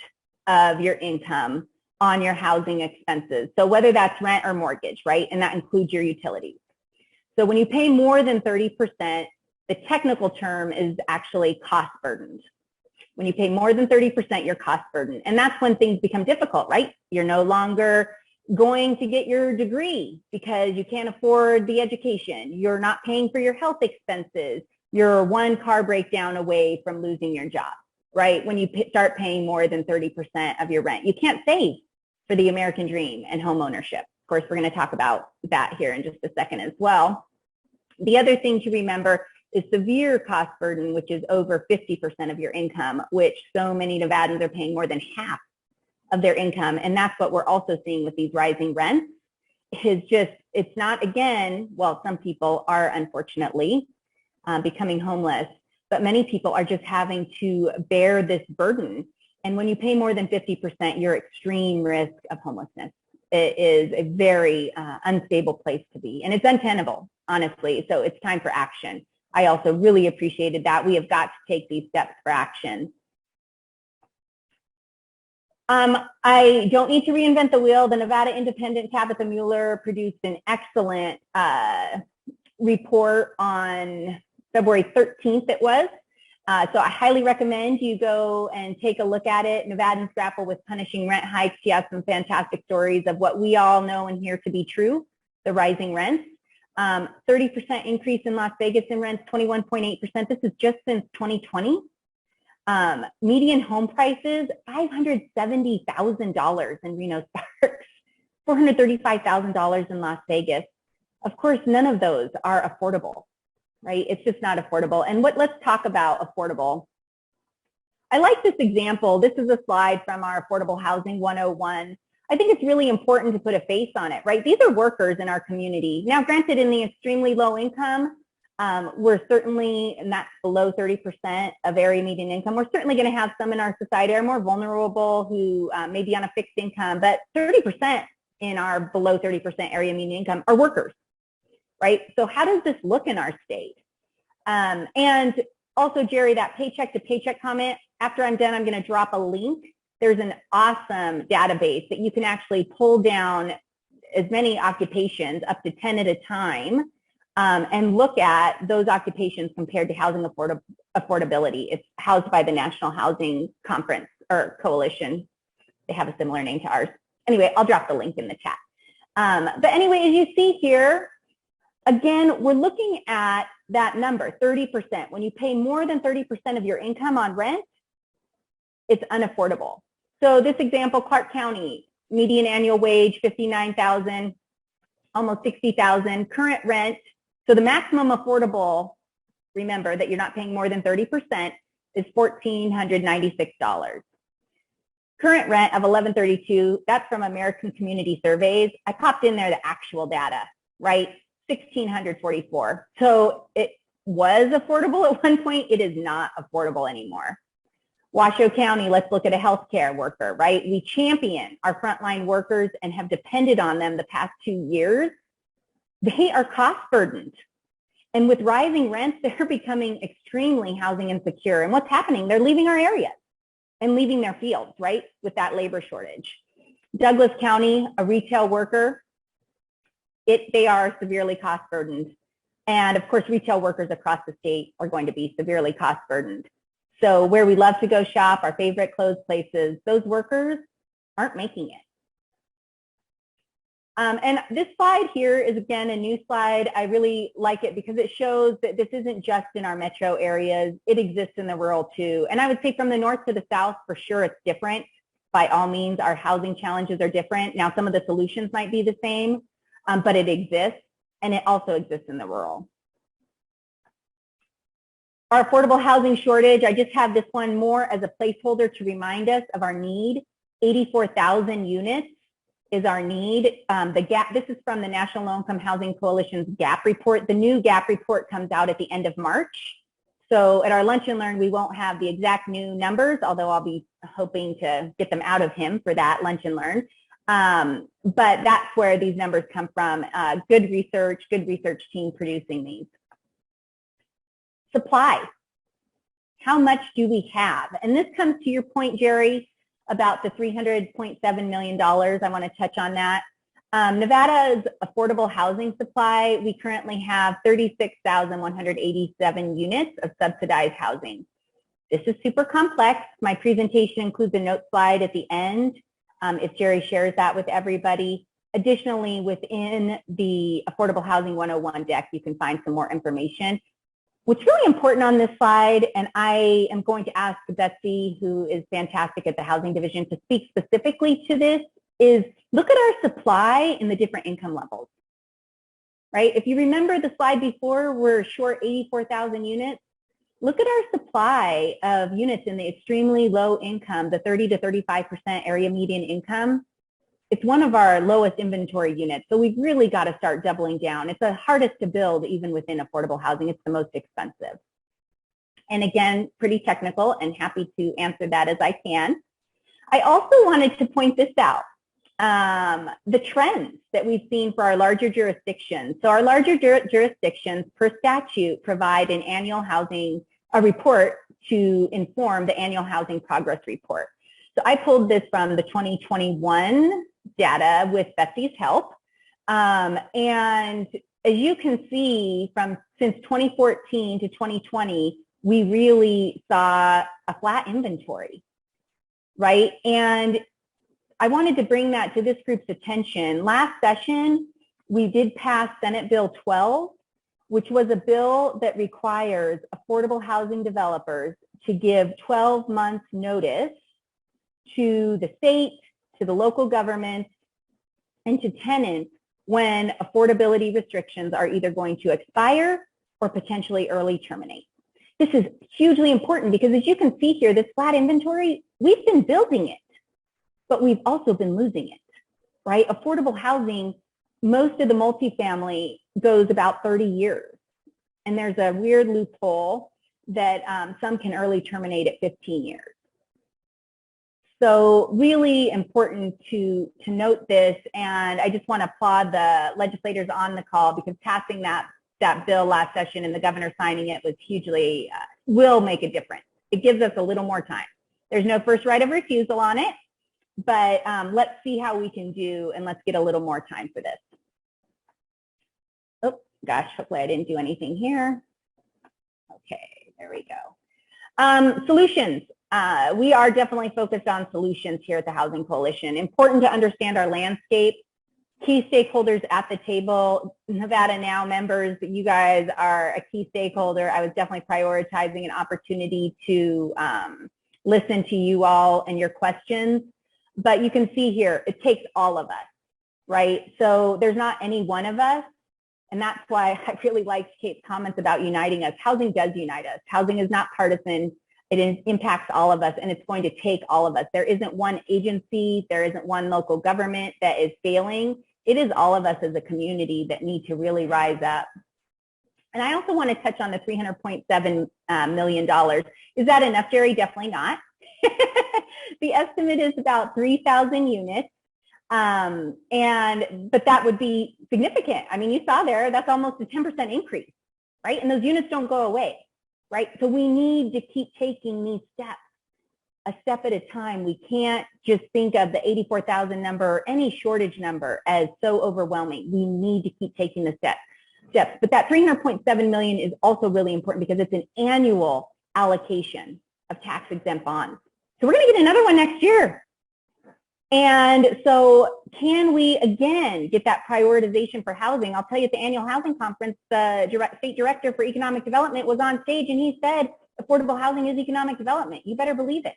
of your income on your housing expenses. So whether that's rent or mortgage, right? And that includes your utilities. So when you pay more than 30%, the technical term is actually cost burdened. When you pay more than 30%, you're cost burdened. And that's when things become difficult, right? You're no longer going to get your degree because you can't afford the education. You're not paying for your health expenses. You're one car breakdown away from losing your job, right? When you start paying more than 30% of your rent, you can't save for the American dream and home ownership. Of course, we're going to talk about that here in just a second as well. The other thing to remember is severe cost burden, which is over 50% of your income, which so many Nevadans are paying more than half of their income. And that's what we're also seeing with these rising rents. Is just, it's not, again, well, some people are unfortunately becoming homeless, but many people are just having to bear this burden. And when you pay more than 50%, you're extreme risk of homelessness. It is a very unstable place to be, and it's untenable, honestly. So it's time for action. I also really appreciated that. We have got to take these steps for action. I don't need to reinvent the wheel. The Nevada Independent Tabitha Mueller produced an excellent report on February 13th it was. So I highly recommend you go and take a look at it. Nevadans grapple with punishing rent hikes. She has some fantastic stories of what we all know and hear to be true, the rising rents. 30% increase in Las Vegas in rents, 21.8%. This is just since 2020. Median home prices, $570,000 in Reno Sparks, $435,000 in Las Vegas. Of course, none of those are affordable, right? It's just not affordable. And let's talk about affordable. I like this example. This is a slide from our Affordable Housing 101. I think it's really important to put a face on it, right? These are workers in our community. Now, granted, in the extremely low income, we're certainly, and that's below 30% of area median income, we're certainly going to have some in our society who are more vulnerable who may be on a fixed income, but 30% in our below 30% area median income are workers, right? So how does this look in our state? And also, Jerry, that paycheck to paycheck comment, after I'm done, I'm going to drop a link. There's an awesome database that you can actually pull down as many occupations, up to 10 at a time, and look at those occupations compared to housing affordability. It's housed by the National Housing Conference or Coalition. They have a similar name to ours. Anyway, I'll drop the link in the chat. But anyway, as you see here, again, we're looking at that number, 30%. When you pay more than 30% of your income on rent, it's unaffordable. So this example, Clark County, median annual wage, $59,000, almost $60,000. Current rent, so the maximum affordable, remember that you're not paying more than 30%, is $1,496. Current rent of $1,132, that's from American Community Surveys. I popped in there the actual data, right? $1,644. So it was affordable at one point. It is not affordable anymore. Washoe County, let's look at a healthcare worker, right? We champion our frontline workers and have depended on them the past 2 years. They are cost burdened. And with rising rents, they're becoming extremely housing insecure. And what's happening? They're leaving our areas and leaving their fields, right? With that labor shortage. Douglas County, a retail worker, they are severely cost burdened. And of course, retail workers across the state are going to be severely cost burdened. So where we love to go shop, our favorite clothes places, those workers aren't making it. And this slide here is, again, a new slide. I really like it because it shows that this isn't just in our metro areas. It exists in the rural too. And I would say from the north to the south, for sure, it's different. By all means, our housing challenges are different. Now, some of the solutions might be the same, but it exists, and it also exists in the rural. Our affordable housing shortage, I just have this one more as a placeholder to remind us of our need. 84,000 units is our need. The gap, this is from the National Low Income Housing Coalition's gap report. The new gap report comes out at the end of March. So at our Lunch and Learn, we won't have the exact new numbers, although I'll be hoping to get them out of him for that Lunch and Learn. But that's where these numbers come from. Good research team producing these. Supply. How much do we have? And this comes to your point, Jerry, about the $300.7 million. I want to touch on that. Nevada's affordable housing supply, we currently have 36,187 units of subsidized housing. This is super complex. My presentation includes a note slide at the end if Jerry shares that with everybody. Additionally, within the Affordable Housing 101 deck, you can find some more information. What's really important on this slide, and I am going to ask Betsy, who is fantastic at the Housing Division, to speak specifically to this, is look at our supply in the different income levels, right? If you remember the slide before, we're short 84,000 units. Look at our supply of units in the extremely low income, the 30 to 35% area median income. It's one of our lowest inventory units, so we've really got to start doubling down. It's the hardest to build even within affordable housing. It's the most expensive. And again, pretty technical, and happy to answer that as I can. I also wanted to point this out, the trends that we've seen for our larger jurisdictions. So our larger jurisdictions per statute provide an annual a report to inform the annual housing progress report. So I pulled this from the 2021 data with Betsy's help. And as you can see, since 2014 to 2020, we really saw a flat inventory, right? And I wanted to bring that to this group's attention. Last session, we did pass Senate Bill 12, which was a bill that requires affordable housing developers to give 12 months notice to the state, to the local government, and to tenants when affordability restrictions are either going to expire or potentially early terminate. This is hugely important because, as you can see here, this flat inventory, we've been building it, but we've also been losing it, right? Affordable housing, most of the multifamily goes about 30 years. And there's a weird loophole that some can early terminate at 15 years. So really important to note this, and I just want to applaud the legislators on the call, because passing that bill last session and the governor signing it was hugely, will make a difference. It gives us a little more time. There's no first right of refusal on it, but let's see how we can do, and let's get a little more time for this. Oh gosh, hopefully I didn't do anything here. Okay, there we go. Solutions. We are definitely focused on solutions here at the Housing Coalition. Important to understand our landscape. Key stakeholders at the table, Nevada Now members, you guys are a key stakeholder. I was definitely prioritizing an opportunity to listen to you all and your questions. But you can see here, it takes all of us, right? So there's not any one of us. And that's why I really liked Kate's comments about uniting us. Housing does unite us. Housing is not partisan. It impacts all of us, and it's going to take all of us. There isn't one agency, there isn't one local government that is failing. It is all of us as a community that need to really rise up. And I also want to touch on the $300.7 million. Is that enough, Jerry? Definitely not. The estimate is about 3,000 units. But that would be significant. I mean, you saw there, that's almost a 10% increase, right? And those units don't go away, right? So we need to keep taking these steps, a step at a time. We can't just think of the 84,000 number or any shortage number as so overwhelming. We need to keep taking the steps. But that $300.7 million is also really important because it's an annual allocation of tax-exempt bonds. So we're going to get another one next year. And so can we, again, get that prioritization for housing? I'll tell you, at the annual housing conference, the state director for economic development was on stage, and he said, affordable housing is economic development. You better believe it.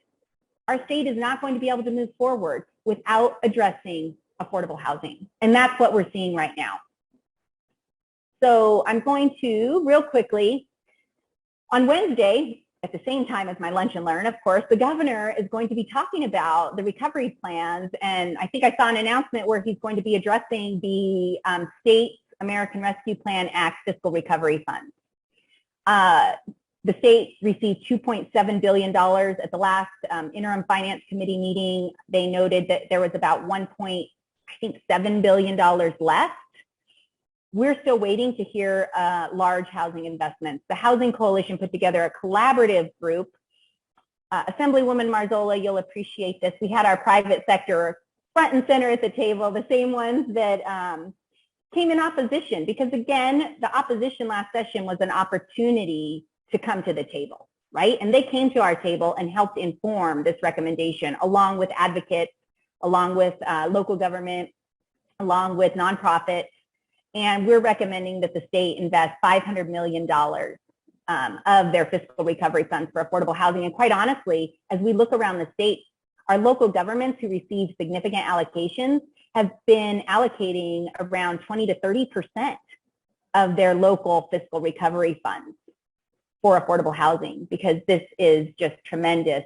Our state is not going to be able to move forward without addressing affordable housing. And that's what we're seeing right now. So I'm going to, real quickly, on Wednesday, at the same time as my Lunch and Learn, of course, the governor is going to be talking about the recovery plans. And I think I saw an announcement where he's going to be addressing the State American Rescue Plan Act fiscal recovery funds. The state received $2.7 billion at the last interim finance committee meeting. They noted that there was about $1.7 billion left. We're still waiting to hear large housing investments. The Housing Coalition put together a collaborative group. Assemblywoman Marzola, you'll appreciate this. We had our private sector front and center at the table, the same ones that came in opposition, because again, the opposition last session was an opportunity to come to the table, right? And they came to our table and helped inform this recommendation, along with advocates, along with local government, along with nonprofits. And we're recommending that the state invest $500 million of their fiscal recovery funds for affordable housing. And quite honestly, as we look around the state, our local governments who receive significant allocations have been allocating around 20 to 30% of their local fiscal recovery funds for affordable housing, because this is just tremendous,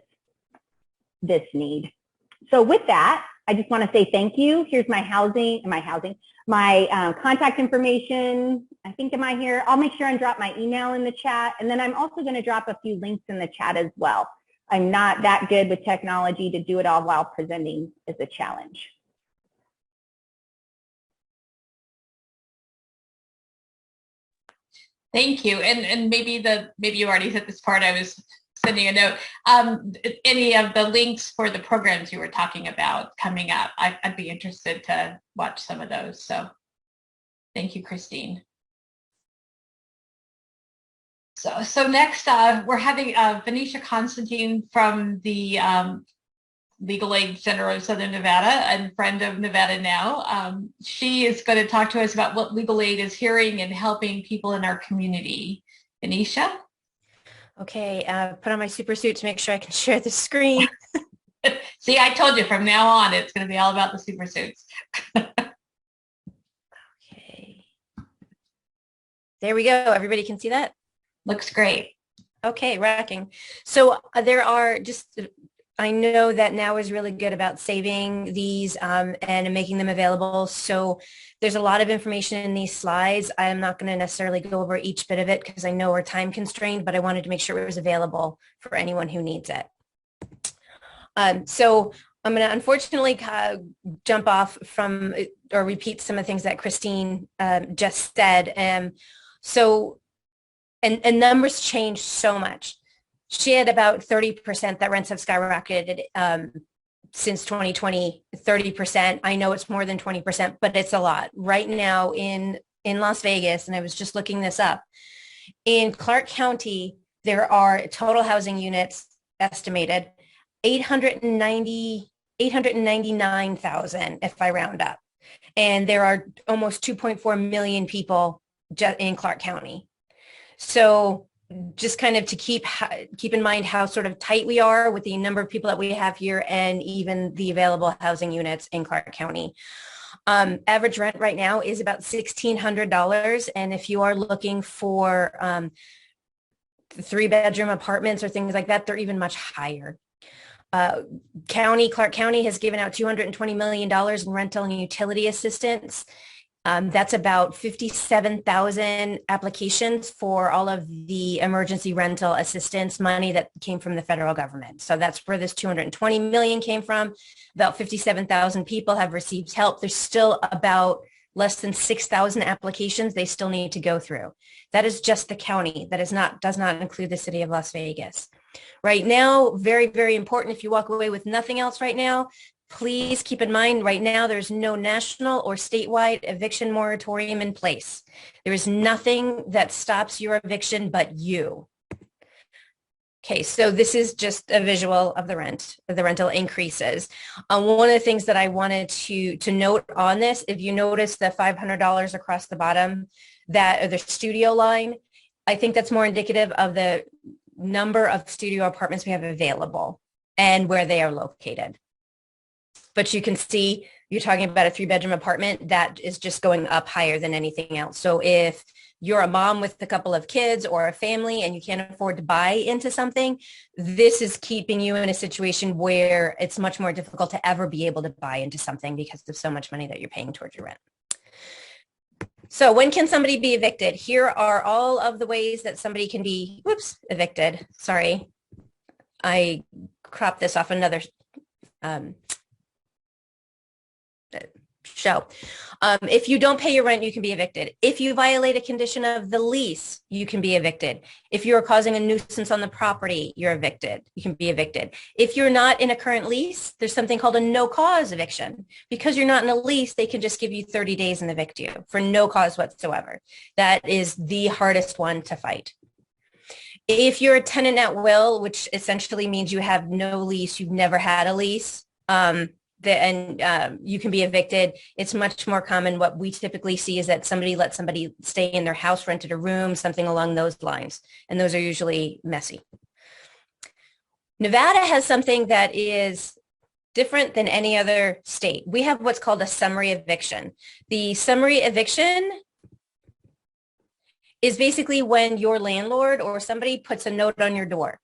this need. So with that, I just want to say thank you. Here's my contact information. I think, am I here? I'll make sure and drop my email in the chat. And then I'm also going to drop a few links in the chat as well. I'm not that good with technology. To do it all while presenting is a challenge. Thank you. And maybe you already hit this part. I was sending a note. Any of the links for the programs you were talking about coming up, I'd be interested to watch some of those. So thank you, Christine. So next we're having Venetia Constantine from the Legal Aid Center of Southern Nevada and friend of Nevada Now. She is going to talk to us about what legal aid is hearing and helping people in our community. Anisha? Okay, put on my super suit to make sure I can share the screen. See, I told you from now on, it's going to be all about the super suits. Okay. There we go. Everybody can see that? Looks great. Okay, rocking. So there are just, I know that Now is really good about saving these and making them available. So there's a lot of information in these slides. I'm not going to necessarily go over each bit of it because I know we're time constrained, but I wanted to make sure it was available for anyone who needs it. So I'm going to unfortunately jump off from or repeat some of the things that Christine just said. And numbers change so much. She had about 30% that rents have skyrocketed since 2020, 30%. I know it's more than 20%, but it's a lot. Right now in Las Vegas, and I was just looking this up, in Clark County, there are total housing units estimated 899,000 if I round up. And there are almost 2.4 million people in Clark County. So just kind of to keep in mind how sort of tight we are with the number of people that we have here and even the available housing units in Clark County. Average rent right now is about $1,600. And if you are looking for 3-bedroom apartments or things like that, they're even much higher. Clark County has given out $220 million in rental and utility assistance. That's about 57,000 applications for all of the emergency rental assistance money that came from the federal government. So that's where this 220 million came from. About 57,000 people have received help. There's still about less than 6,000 applications they still need to go through. That is just the county. That does not include the city of Las Vegas. Right now, very, very important. If you walk away with nothing else right now, please keep in mind right now there's no national or statewide eviction moratorium in place. There is nothing that stops your eviction but you. Okay, so this is just a visual of the rental increases. One of the things that I wanted to note on this, if you notice the $500 across the bottom, the studio line, I think that's more indicative of the number of studio apartments we have available and where they are located. But you can see you're talking about a 3-bedroom apartment that is just going up higher than anything else. So if you're a mom with a couple of kids or a family and you can't afford to buy into something, this is keeping you in a situation where it's much more difficult to ever be able to buy into something because of so much money that you're paying towards your rent. So when can somebody be evicted? Here are all of the ways that somebody can be, evicted. Sorry, I cropped this off another show. If you don't pay your rent, you can be evicted. If you violate a condition of the lease, you can be evicted. If you're causing a nuisance on the property, you're evicted. You can be evicted. If you're not in a current lease, there's something called a no-cause eviction. Because you're not in a lease, they can just give you 30 days and evict you for no cause whatsoever. That is the hardest one to fight. If you're a tenant at will, which essentially means you have no lease, you've never had a lease, you can be evicted. It's much more common. What we typically see is that somebody lets somebody stay in their house, rented a room, something along those lines. And those are usually messy. Nevada has something that is different than any other state. We have what's called a summary eviction. The summary eviction is basically when your landlord or somebody puts a note on your door.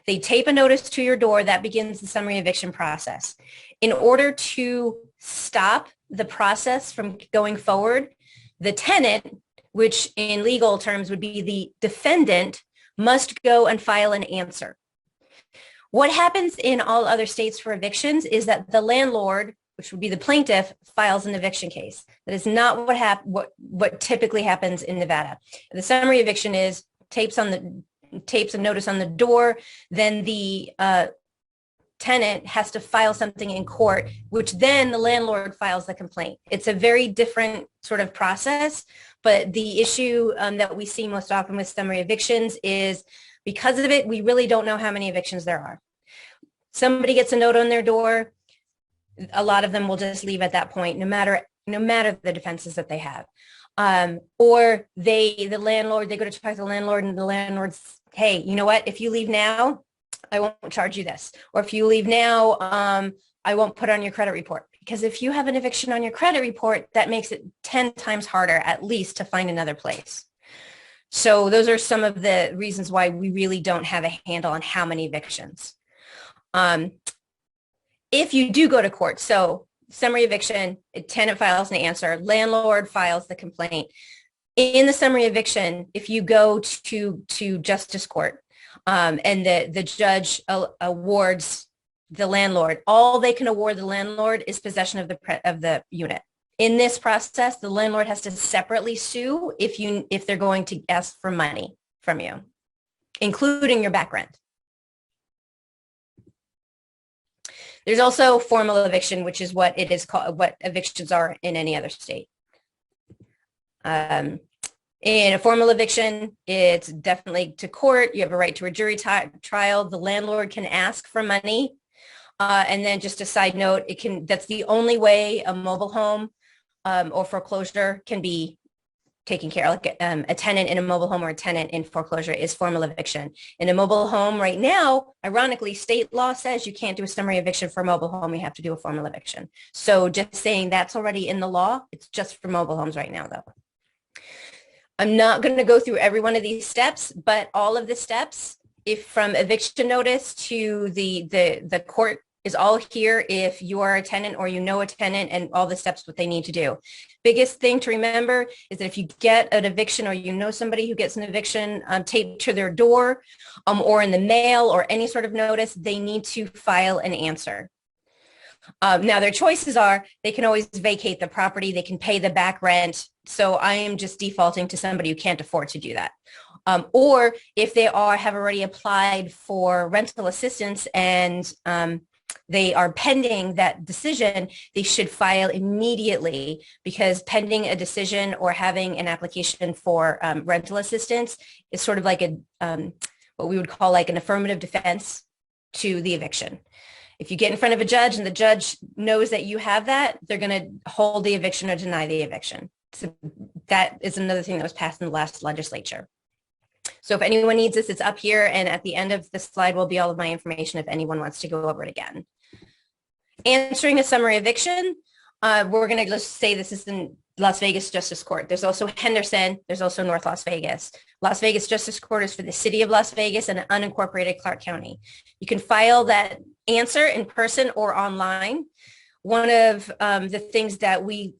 They tape a notice to your door. That begins the summary eviction process. In order to stop the process from going forward, the tenant, which in legal terms would be the defendant, must go and file an answer. What happens in all other states for evictions is that the landlord, which would be the plaintiff, files an eviction case. That is not what typically happens in Nevada. The summary eviction is tapes a notice on the door, then the tenant has to file something in court, which then the landlord files the complaint. It's a very different sort of process, but the issue that we see most often with summary evictions is because of it, we really don't know how many evictions there are. Somebody gets a note on their door, a lot of them will just leave at that point, no matter the defenses that they have. Or the landlord, they go to talk to the landlord, and the landlord's, hey, you know what? If you leave now, I won't charge you this. Or if you leave now, I won't put on your credit report. Because if you have an eviction on your credit report, that makes it 10 times harder, at least, to find another place. So those are some of the reasons why we really don't have a handle on how many evictions. If you do go to court, so summary eviction, a tenant files an answer, landlord files the complaint. In the summary eviction, if you go to justice court and the judge awards the landlord, all they can award the landlord is possession of the unit. In this process, the landlord has to separately sue if they're going to ask for money from you, including your back rent. There's also formal eviction, which is what it is called, what evictions are in any other state. In a formal eviction, it's definitely to court. You have a right to a jury trial. The landlord can ask for money. And then just a side note, that's the only way a mobile home or foreclosure can be taken care of. Like a tenant in a mobile home or a tenant in foreclosure is formal eviction. In a mobile home right now, ironically, state law says you can't do a summary eviction for a mobile home. You have to do a formal eviction. So just saying that's already in the law. It's just for mobile homes right now, though. I'm not going to go through every one of these steps, but all of the steps, if from eviction notice to the court, is all here if you are a tenant or you know a tenant, and all the steps what they need to do. Biggest thing to remember is that if you get an eviction or you know somebody who gets an eviction taped to their door or in the mail or any sort of notice, they need to file an answer. Now their choices are, they can always vacate the property, they can pay the back rent. So I am just defaulting to somebody who can't afford to do that. Or if they have already applied for rental assistance and they are pending that decision, they should file immediately, because pending a decision or having an application for rental assistance is sort of like what we would call like an affirmative defense to the eviction. If you get in front of a judge and the judge knows that you have that, they're going to hold the eviction or deny the eviction. So that is another thing that was passed in the last legislature. So if anyone needs this, it's up here, and at the end of the slide will be all of my information if anyone wants to go over it again. Answering a summary eviction, we're going to just say this is in Las Vegas Justice Court. There's also Henderson. There's also North Las Vegas. Las Vegas Justice Court is for the city of Las Vegas and unincorporated Clark County. You can file that answer in person or online. One of the things that we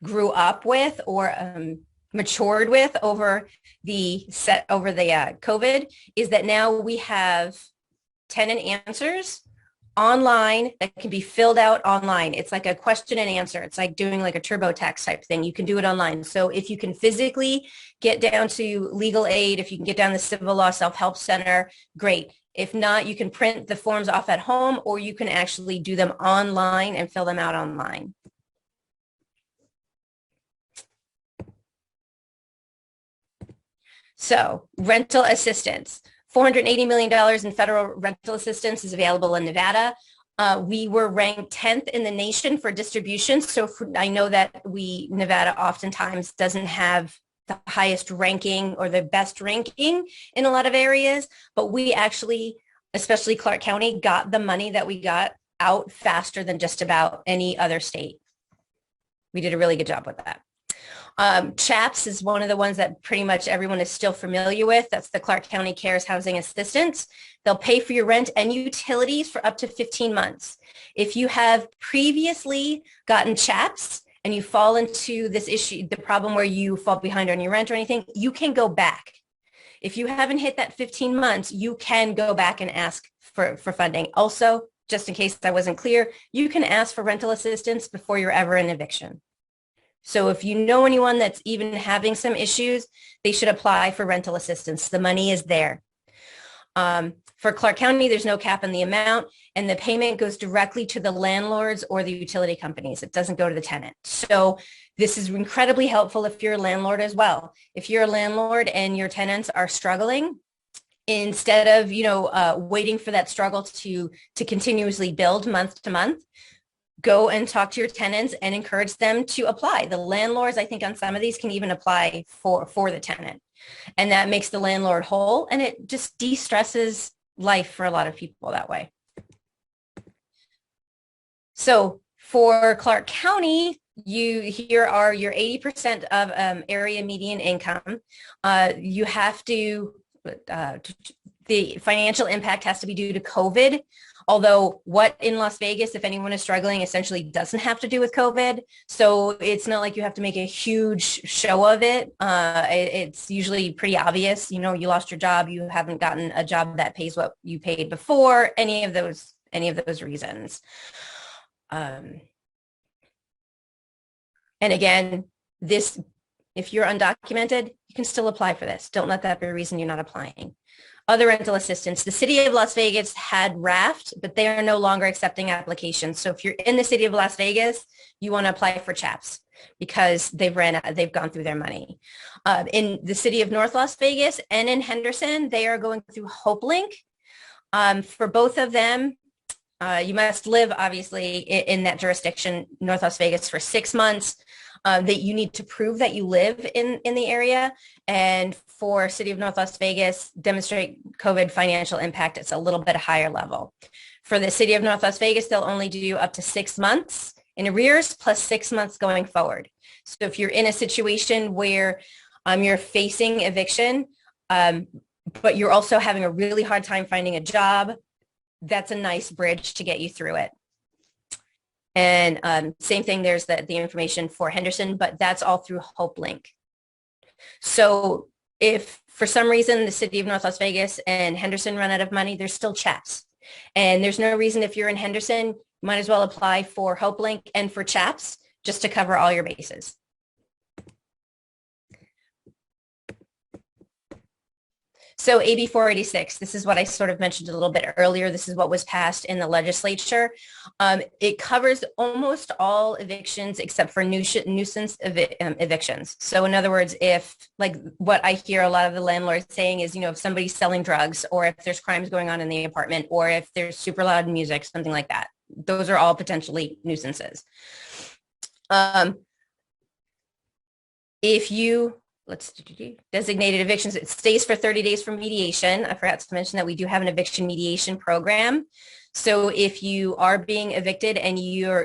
grew up with or matured with over the COVID is that now we have tenant answers online that can be filled out online. It's like a question and answer. It's like doing like a TurboTax type thing. You can do it online. So if you can physically get down to legal aid, if you can get down the civil law self-help center, great. If not, you can print the forms off at home, or you can actually do them online and fill them out online. So rental assistance. $480 million in federal rental assistance is available in Nevada. We were ranked 10th in the nation for distribution. So I know that Nevada oftentimes doesn't have the highest ranking or the best ranking in a lot of areas, but we actually, especially Clark County, got the money that we got out faster than just about any other state. We did a really good job with that. CHAPS is one of the ones that pretty much everyone is still familiar with. That's the Clark County Cares Housing Assistance. They'll pay for your rent and utilities for up to 15 months. If you have previously gotten CHAPS and you fall into this issue, the problem where you fall behind on your rent or anything, you can go back. If you haven't hit that 15 months, you can go back and ask for funding. Also, just in case I wasn't clear, you can ask for rental assistance before you're ever in eviction. So if you know anyone that's even having some issues, they should apply for rental assistance. The money is there. For Clark County, there's no cap on the amount, and the payment goes directly to the landlords or the utility companies. It doesn't go to the tenant. So this is incredibly helpful if you're a landlord as well. If you're a landlord and your tenants are struggling, instead of, waiting for that struggle to continuously build month to month, go and talk to your tenants and encourage them to apply. The landlords, I think on some of these can even apply for the tenant. And that makes the landlord whole, and it just de-stresses life for a lot of people that way. So for Clark County, here are your 80% of area median income. You have to, the financial impact has to be due to COVID. Although what in Las Vegas, if anyone is struggling, essentially doesn't have to do with COVID. So it's not like you have to make a huge show of it. It's usually pretty obvious. You lost your job. You haven't gotten a job that pays what you paid before. Any of those reasons. And again, if you're undocumented, you can still apply for this. Don't let that be a reason you're not applying. Other rental assistance. The city of Las Vegas had RAFT, but they are no longer accepting applications. So if you're in the city of Las Vegas, you want to apply for CHAPS because they've gone through their money. In the city of North Las Vegas and in Henderson, they are going through HopeLink. For both of them, you must live, obviously, in that jurisdiction, North Las Vegas, for 6 months. That you need to prove that you live in the area. And for City of North Las Vegas, demonstrate COVID financial impact. It's a little bit higher level. For the City of North Las Vegas, they'll only do up to 6 months in arrears plus 6 months going forward. So if you're in a situation where you're facing eviction, but you're also having a really hard time finding a job, that's a nice bridge to get you through it. And same thing, there's the information for Henderson, but that's all through HopeLink. So if for some reason the city of North Las Vegas and Henderson run out of money, there's still CHAPS. And there's no reason, if you're in Henderson, you might as well apply for HopeLink and for CHAPS just to cover all your bases. So AB 486, this is what I sort of mentioned a little bit earlier. This is what was passed in the legislature. It covers almost all evictions except for nuisance evictions. So in other words, if, like what I hear a lot of the landlords saying is, if somebody's selling drugs, or if there's crimes going on in the apartment, or if there's super loud music, something like that. Those are all potentially nuisances. If you designated evictions, it stays for 30 days for mediation. I forgot to mention that we do have an eviction mediation program. So if you are being evicted and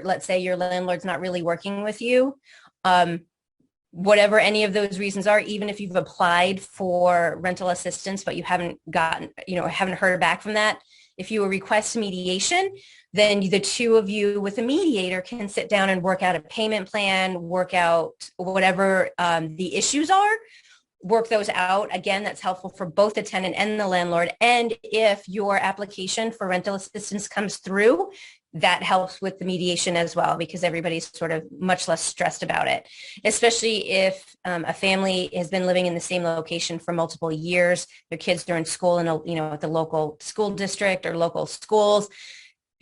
let's say your landlord's not really working with you, whatever any of those reasons are, even if you've applied for rental assistance, but you haven't haven't heard back from that, if you request mediation, then the two of you with a mediator can sit down and work out a payment plan, work out whatever the issues are, work those out. Again, that's helpful for both the tenant and the landlord. And if your application for rental assistance comes through, that helps with the mediation as well, because everybody's sort of much less stressed about it, especially if a family has been living in the same location for multiple years. Their kids are in school at the local school district or local schools.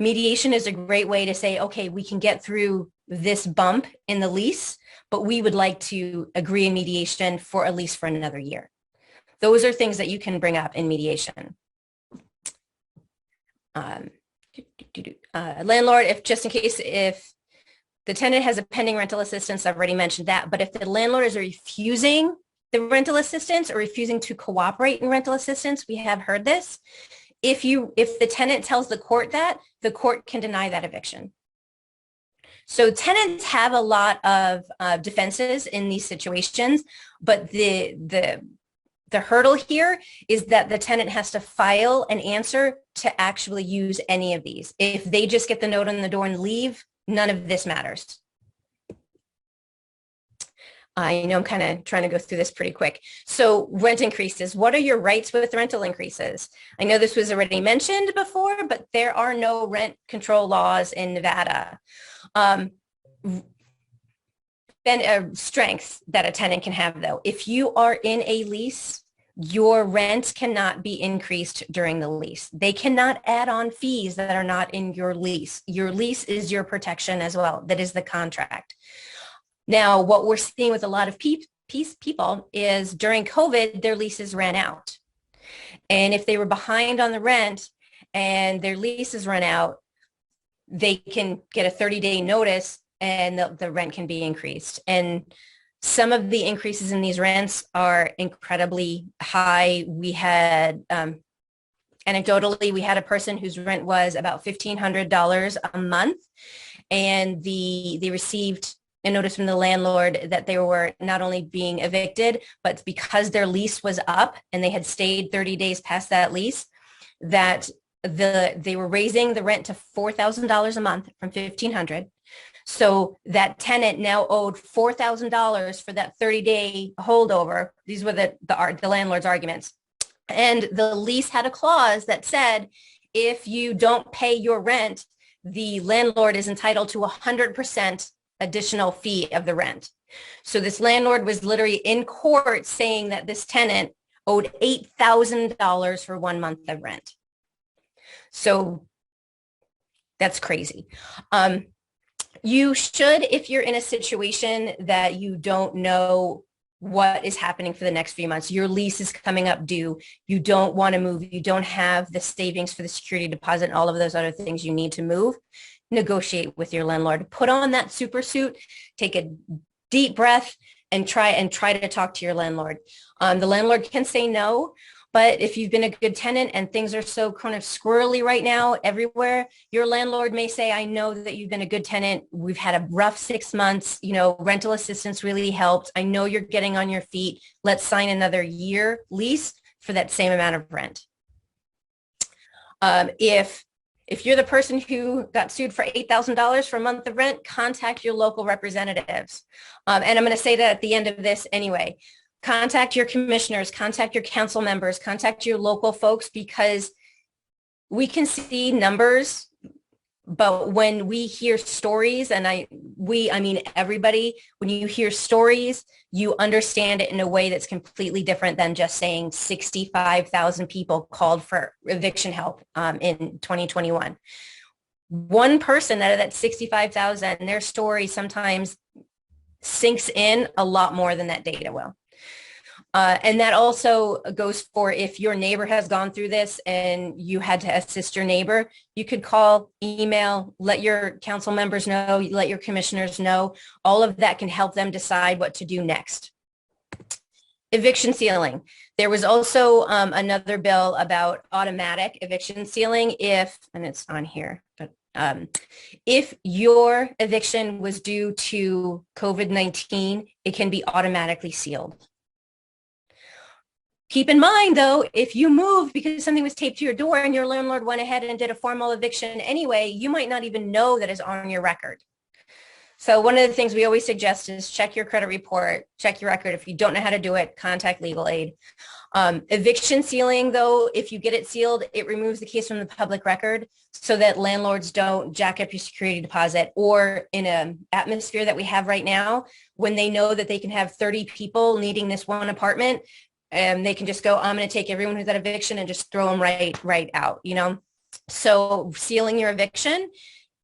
Mediation is a great way to say, okay, we can get through this bump in the lease, but we would like to agree in mediation for at least for another year. Those are things that you can bring up in mediation. Landlord, if the tenant has a pending rental assistance, I've already mentioned that, but if the landlord is refusing the rental assistance or refusing to cooperate in rental assistance, we have heard this. If the tenant tells the court that, the court can deny that eviction. So tenants have a lot of defenses in these situations, but the hurdle here is that the tenant has to file an answer to actually use any of these. If they just get the note on the door and leave, none of this matters. I know I'm kind of trying to go through this pretty quick. So rent increases. What are your rights with rental increases? I know this was already mentioned before, but there are no rent control laws in Nevada. Strengths that a tenant can have, though. If you are in a lease, your rent cannot be increased during the lease. They cannot add on fees that are not in your lease. Your lease is your protection as well. That is the contract. Now, what we're seeing with a lot of people is during COVID, their leases ran out. And if they were behind on the rent and their leases run out, they can get a 30-day notice and the rent can be increased. And some of the increases in these rents are incredibly high. We had, anecdotally, we had a person whose rent was about $1,500 a month, and they received a notice from the landlord that they were not only being evicted, but because their lease was up and they had stayed 30 days past that lease, that they were raising the rent to $4,000 a month from $1,500. So that tenant now owed $4,000 for that 30-day holdover. These were the landlord's arguments. And the lease had a clause that said, if you don't pay your rent, the landlord is entitled to 100% additional fee of the rent. So this landlord was literally in court saying that this tenant owed $8,000 for 1 month of rent. So that's crazy. You should, if you're in a situation that you don't know what is happening for the next few months, your lease is coming up due, you don't want to move, you don't have the savings for the security deposit and all of those other things you need to move, negotiate with your landlord. Put on that super suit, take a deep breath, and try to talk to your landlord. The landlord can say no, but if you've been a good tenant and things are so kind of squirrely right now everywhere, your landlord may say, I know that you've been a good tenant. We've had a rough 6 months, rental assistance really helped. I know you're getting on your feet. Let's sign another year lease for that same amount of rent. If you're the person who got sued for $8,000 for a month of rent, contact your local representatives. And I'm going to say that at the end of this anyway. Contact your commissioners, contact your council members, contact your local folks, because we can see numbers, but when we hear stories, and I mean everybody, when you hear stories, you understand it in a way that's completely different than just saying 65,000 people called for eviction help in 2021. One person out of that 65,000, their story sometimes sinks in a lot more than that data will. And that also goes for if your neighbor has gone through this and you had to assist your neighbor, you could call, email, let your council members know, let your commissioners know. All of that can help them decide what to do next. Eviction ceiling. There was also another bill about automatic eviction ceiling and it's on here, but if your eviction was due to COVID-19, it can be automatically sealed. Keep in mind, though, if you moved because something was taped to your door and your landlord went ahead and did a formal eviction anyway, you might not even know that is on your record. So one of the things we always suggest is check your credit report, check your record. If you don't know how to do it, contact legal aid. Eviction ceiling, though, if you get it sealed, it removes the case from the public record so that landlords don't jack up your security deposit, or in an atmosphere that we have right now, when they know that they can have 30 people needing this one apartment, and they can just go, I'm going to take everyone who's at eviction and just throw them right out, So sealing your eviction,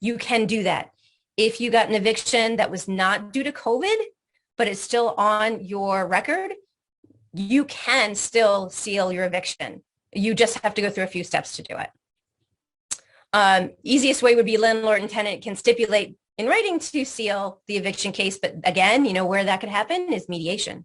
you can do that. If you got an eviction that was not due to COVID, but it's still on your record, you can still seal your eviction. You just have to go through a few steps to do it. Easiest way would be landlord and tenant can stipulate in writing to seal the eviction case. But again, where that could happen is mediation.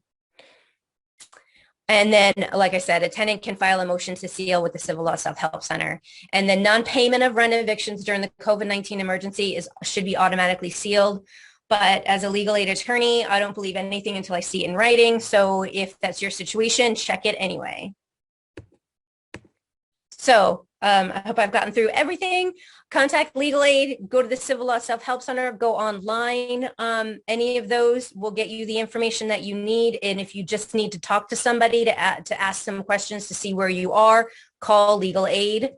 And then, like I said, a tenant can file a motion to seal with the Civil Law Self-Help Center. And then non-payment of rent evictions during the COVID-19 emergency should be automatically sealed. But as a legal aid attorney, I don't believe anything until I see it in writing. So if that's your situation, check it anyway. So I hope I've gotten through everything. Contact legal aid, go to the Civil Law Self-Help Center, go online. Any of those will get you the information that you need. And if you just need to talk to somebody to ask some questions to see where you are, call legal aid.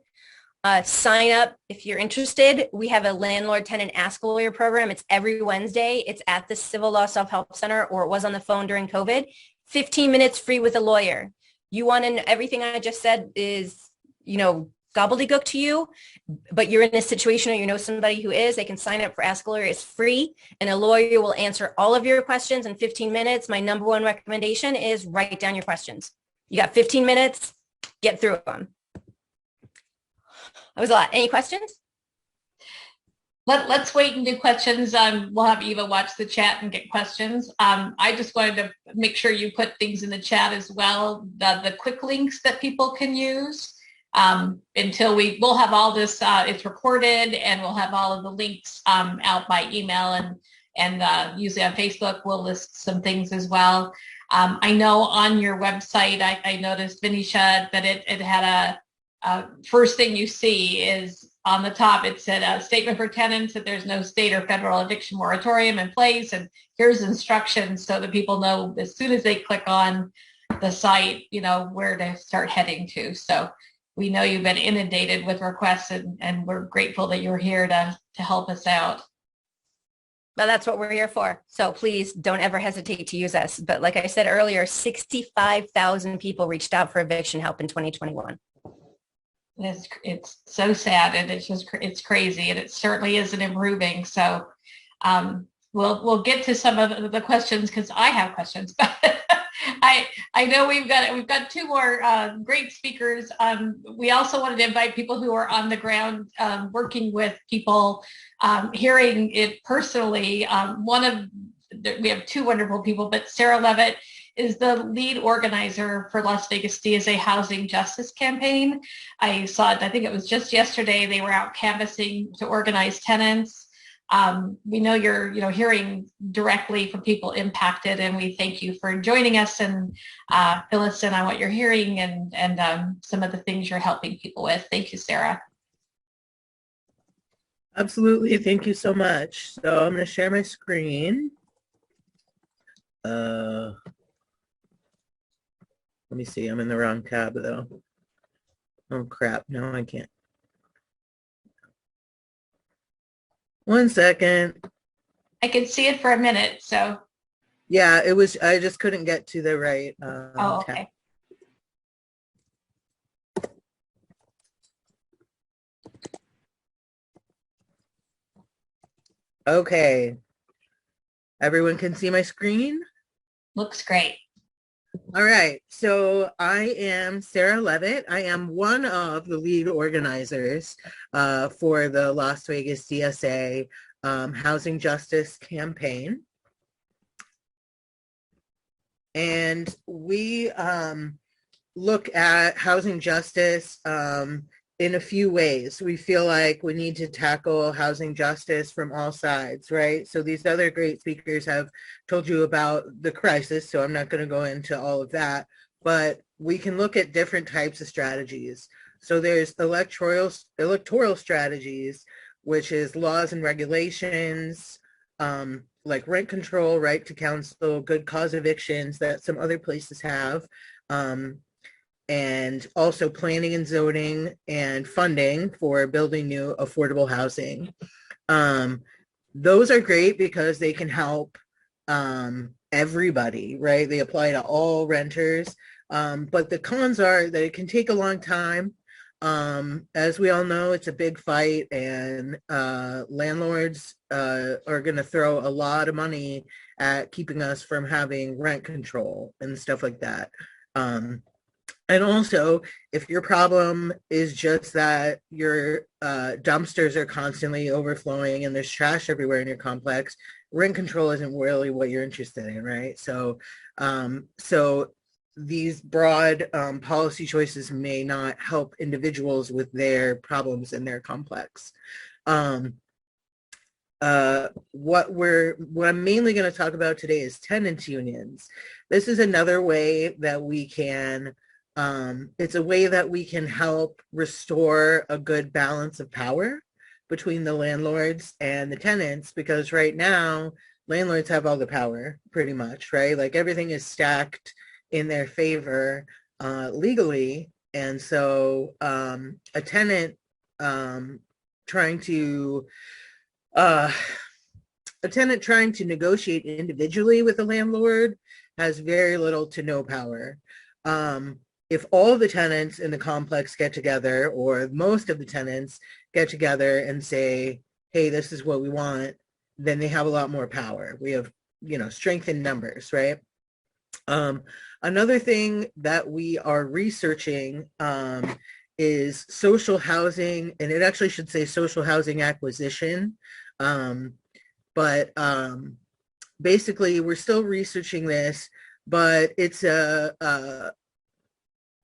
Sign up if you're interested. We have a landlord tenant ask a lawyer program. It's every Wednesday. It's at the Civil Law Self-Help Center, or it was on the phone during COVID. 15 minutes free with a lawyer. You want to know everything I just said is, gobbledygook to you, but you're in a situation or you know somebody who is, they can sign up for Ask a Lawyer. It's free, and a lawyer will answer all of your questions in 15 minutes. My number one recommendation is write down your questions. You got 15 minutes, get through them. That was a lot. Any questions? Let's wait and do questions. We'll have Eva watch the chat and get questions. I just wanted to make sure you put things in the chat as well, the quick links that people can use until we'll have all this, it's recorded, and we'll have all of the links out by email, and usually on Facebook, we'll list some things as well. I know on your website, I noticed, Vinisha, that it had a first thing you see is on the top, it said a statement for tenants that there's no state or federal eviction moratorium in place, and here's instructions so that people know as soon as they click on the site, where to start heading to. So we know you've been inundated with requests, and we're grateful that you're here to help us out. Well, that's what we're here for. So please don't ever hesitate to use us. But like I said earlier, 65,000 people reached out for eviction help in 2021. It's so sad, and it's crazy, and it certainly isn't improving. So we'll get to some of the questions, because I have questions, but I know we've got two more great speakers. We also wanted to invite people who are on the ground working with people, hearing it personally. We have two wonderful people, but Sarah Levitt is the lead organizer for Las Vegas DSA Housing Justice Campaign. I saw it, I think it was just yesterday, they were out canvassing to organize tenants. We know you're hearing directly from people impacted, and we thank you for joining us and fill us in on what you're hearing and some of the things you're helping people with. Thank you, Sarah. Absolutely, thank you so much. So I'm going to share my screen. Let me see, I'm in the wrong tab though. Oh crap, no I can't. One second. I could see it for a minute, so. Yeah, I just couldn't get to the right tab. Okay. Okay. Everyone can see my screen? Looks great. All right, so I am Sarah Levitt. I am one of the lead organizers for the Las Vegas DSA Housing Justice Campaign. And we look at housing justice in a few ways. We feel like we need to tackle housing justice from all sides, right? So these other great speakers have told you about the crisis, so I'm not going to go into all of that, but we can look at different types of strategies. So there's electoral strategies, which is laws and regulations, like rent control, right to counsel, good cause evictions that some other places have, and also planning and zoning and funding for building new affordable housing. Those are great because they can help everybody, right? They apply to all renters, but the cons are that it can take a long time. As we all know, it's a big fight, and landlords are going to throw a lot of money at keeping us from having rent control and stuff like that. And also, if your problem is just that your dumpsters are constantly overflowing and there's trash everywhere in your complex, rent control isn't really what you're interested in, right? So, these broad policy choices may not help individuals with their problems in their complex. What I'm mainly going to talk about today is tenant unions. This is another way that we can it's a way that we can help restore a good balance of power between the landlords and the tenants, because right now landlords have all the power pretty much, right? Like everything is stacked in their favor legally, and so a tenant trying to negotiate individually with a landlord has very little to no power. If all the tenants in the complex get together, or most of the tenants get together and say, hey, this is what we want, then they have a lot more power. We have, strength in numbers, right? Another thing that we are researching is social housing, and it actually should say social housing acquisition. But basically, we're still researching this, but it's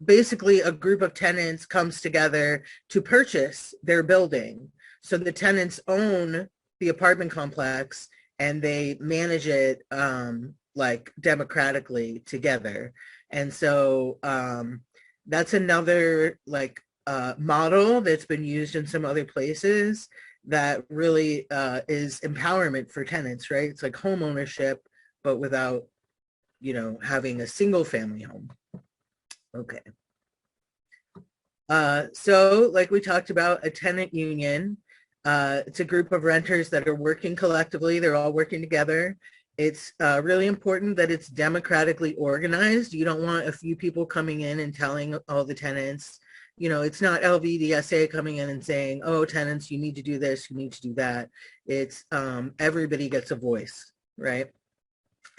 basically a group of tenants comes together to purchase their building. So the tenants own the apartment complex and they manage it like democratically together. And so that's another like model that's been used in some other places that really is empowerment for tenants, right? It's like home ownership, but without, you know, having a single family home. Okay. So like we talked about, a tenant union, it's a group of renters that are working collectively. They're all working together. It's really important that it's democratically organized. You don't want a few people coming in and telling all the tenants, you know, it's not LVDSA coming in and saying, oh, tenants, you need to do this, you need to do that. It's everybody gets a voice, right?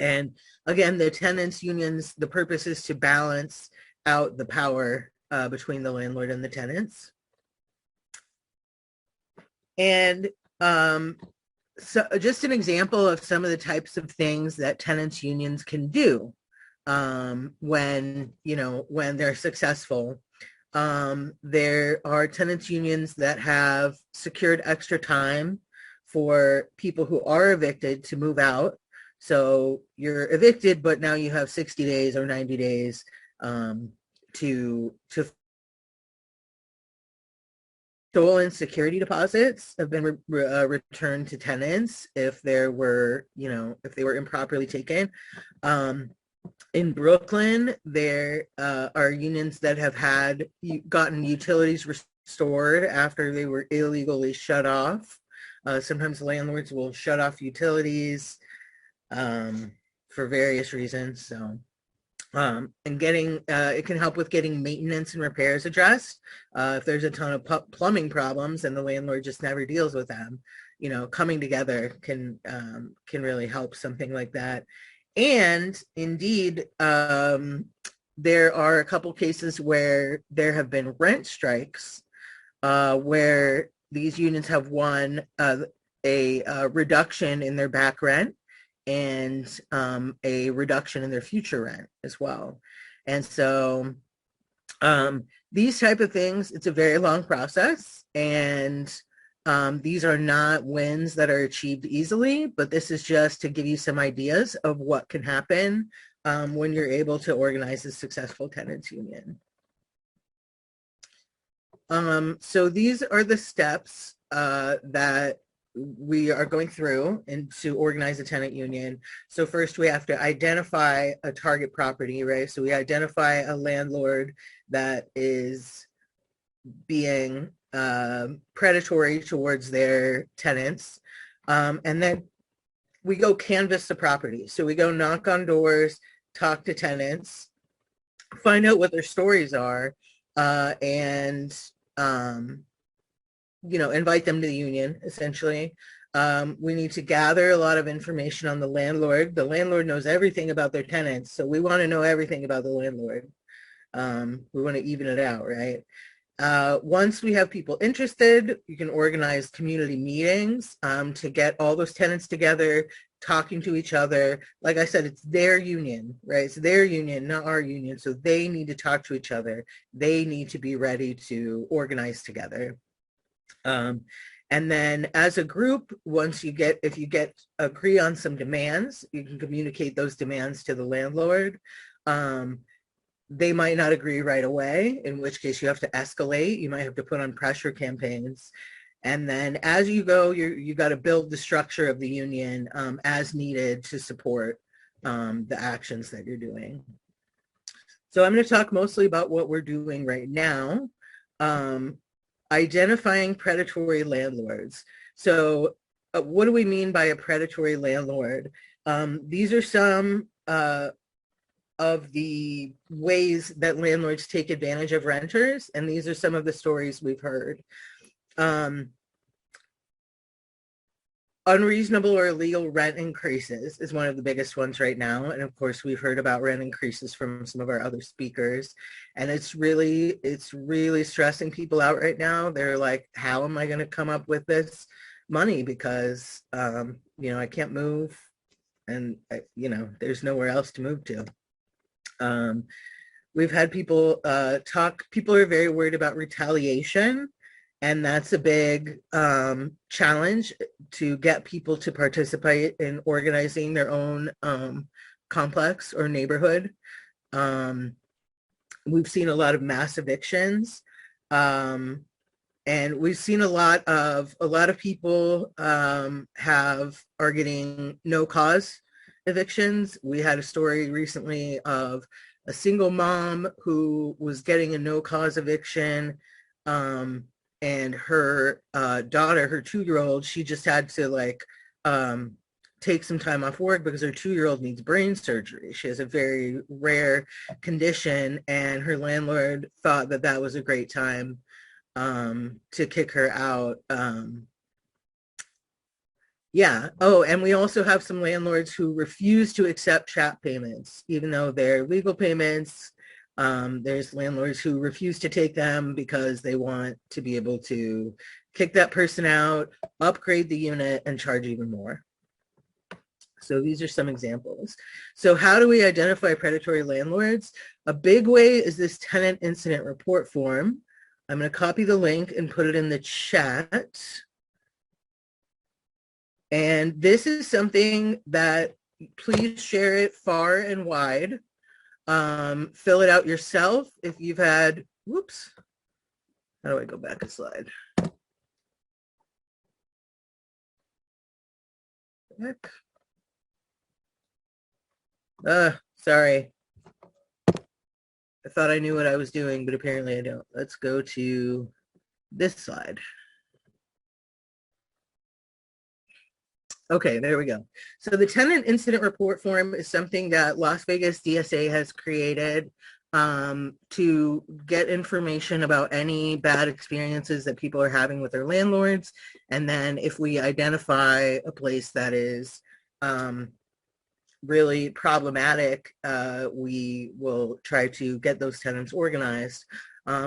And again, the tenants unions, the purpose is to balance out the power between the landlord and the tenants. And so just an example of some of the types of things that tenants unions can do when, you know, when they're successful. There are tenants unions that have secured extra time for people who are evicted to move out. So you're evicted, but now you have 60 days or 90 days to stolen security deposits have been returned to tenants if there were, you know, if they were improperly taken. In Brooklyn, there are unions that have gotten utilities restored after they were illegally shut off. Sometimes landlords will shut off utilities for various reasons. So, and getting, it can help with getting maintenance and repairs addressed. If there's a ton of plumbing problems and the landlord just never deals with them, you know, coming together can really help something like that. And indeed, there are a couple cases where there have been rent strikes where these unions have won a reduction in their back rent and a reduction in their future rent as well. And so these type of things, it's a very long process, and these are not wins that are achieved easily, but this is just to give you some ideas of what can happen when you're able to organize a successful tenants union. So these are the steps that we are going through and to organize a tenant union. So first we have to identify a target property, right? So we identify a landlord that is being predatory towards their tenants. And then we go canvass the property. So we go knock on doors, talk to tenants, find out what their stories are, and you know, invite them to the union, essentially. We need to gather a lot of information on the landlord. The landlord knows everything about their tenants, so we want to know everything about the landlord. We want to even it out, right? Once we have people interested, you can organize community meetings to get all those tenants together, talking to each other. Like I said, it's their union, right? It's their union, not our union. So they need to talk to each other. They need to be ready to organize together. And then as a group, once you get, if you agree on some demands, you can communicate those demands to the landlord. They might not agree right away, in which case you have to escalate. You might have to put on pressure campaigns. And then as you go, you got to build the structure of the union as needed to support the actions that you're doing. So I'm going to talk mostly about what we're doing right now. Identifying predatory landlords. So what do we mean by a predatory landlord? These are some of the ways that landlords take advantage of renters, and these are some of the stories we've heard. unreasonable or illegal rent increases is one of the biggest ones right now. And of course, we've heard about rent increases from some of our other speakers. And it's really stressing people out right now. They're like, how am I going to come up with this money? Because, you know, I can't move and, you know, there's nowhere else to move to. We've had people people are very worried about retaliation. And that's a big challenge to get people to participate in organizing their own complex or neighborhood. We've seen a lot of mass evictions, and we've seen a lot of people are getting no cause evictions. We had a story recently of a single mom who was getting a no cause eviction. And her daughter, her 2-year-old, she just had to like take some time off work because her 2-year-old needs brain surgery. She has a very rare condition, and her landlord thought that that was a great time to kick her out. Yeah. Oh, and we also have some landlords who refuse to accept chat payments, even though they're legal payments. There's landlords who refuse to take them because they want to be able to kick that person out, upgrade the unit, and charge even more. So these are some examples. So how do we identify predatory landlords? A big way is this tenant incident report form. I'm going to copy the link and put it in the chat. And this is something that please share it far and wide. Fill it out yourself if you've had, whoops, how do I go back a slide? Heck. Sorry. I thought I knew what I was doing, but apparently I don't. Let's go to this slide. Okay, there we go. So the tenant incident report form is something that Las Vegas DSA has created to get information about any bad experiences that people are having with their landlords. And then if we identify a place that is really problematic, we will try to get those tenants organized.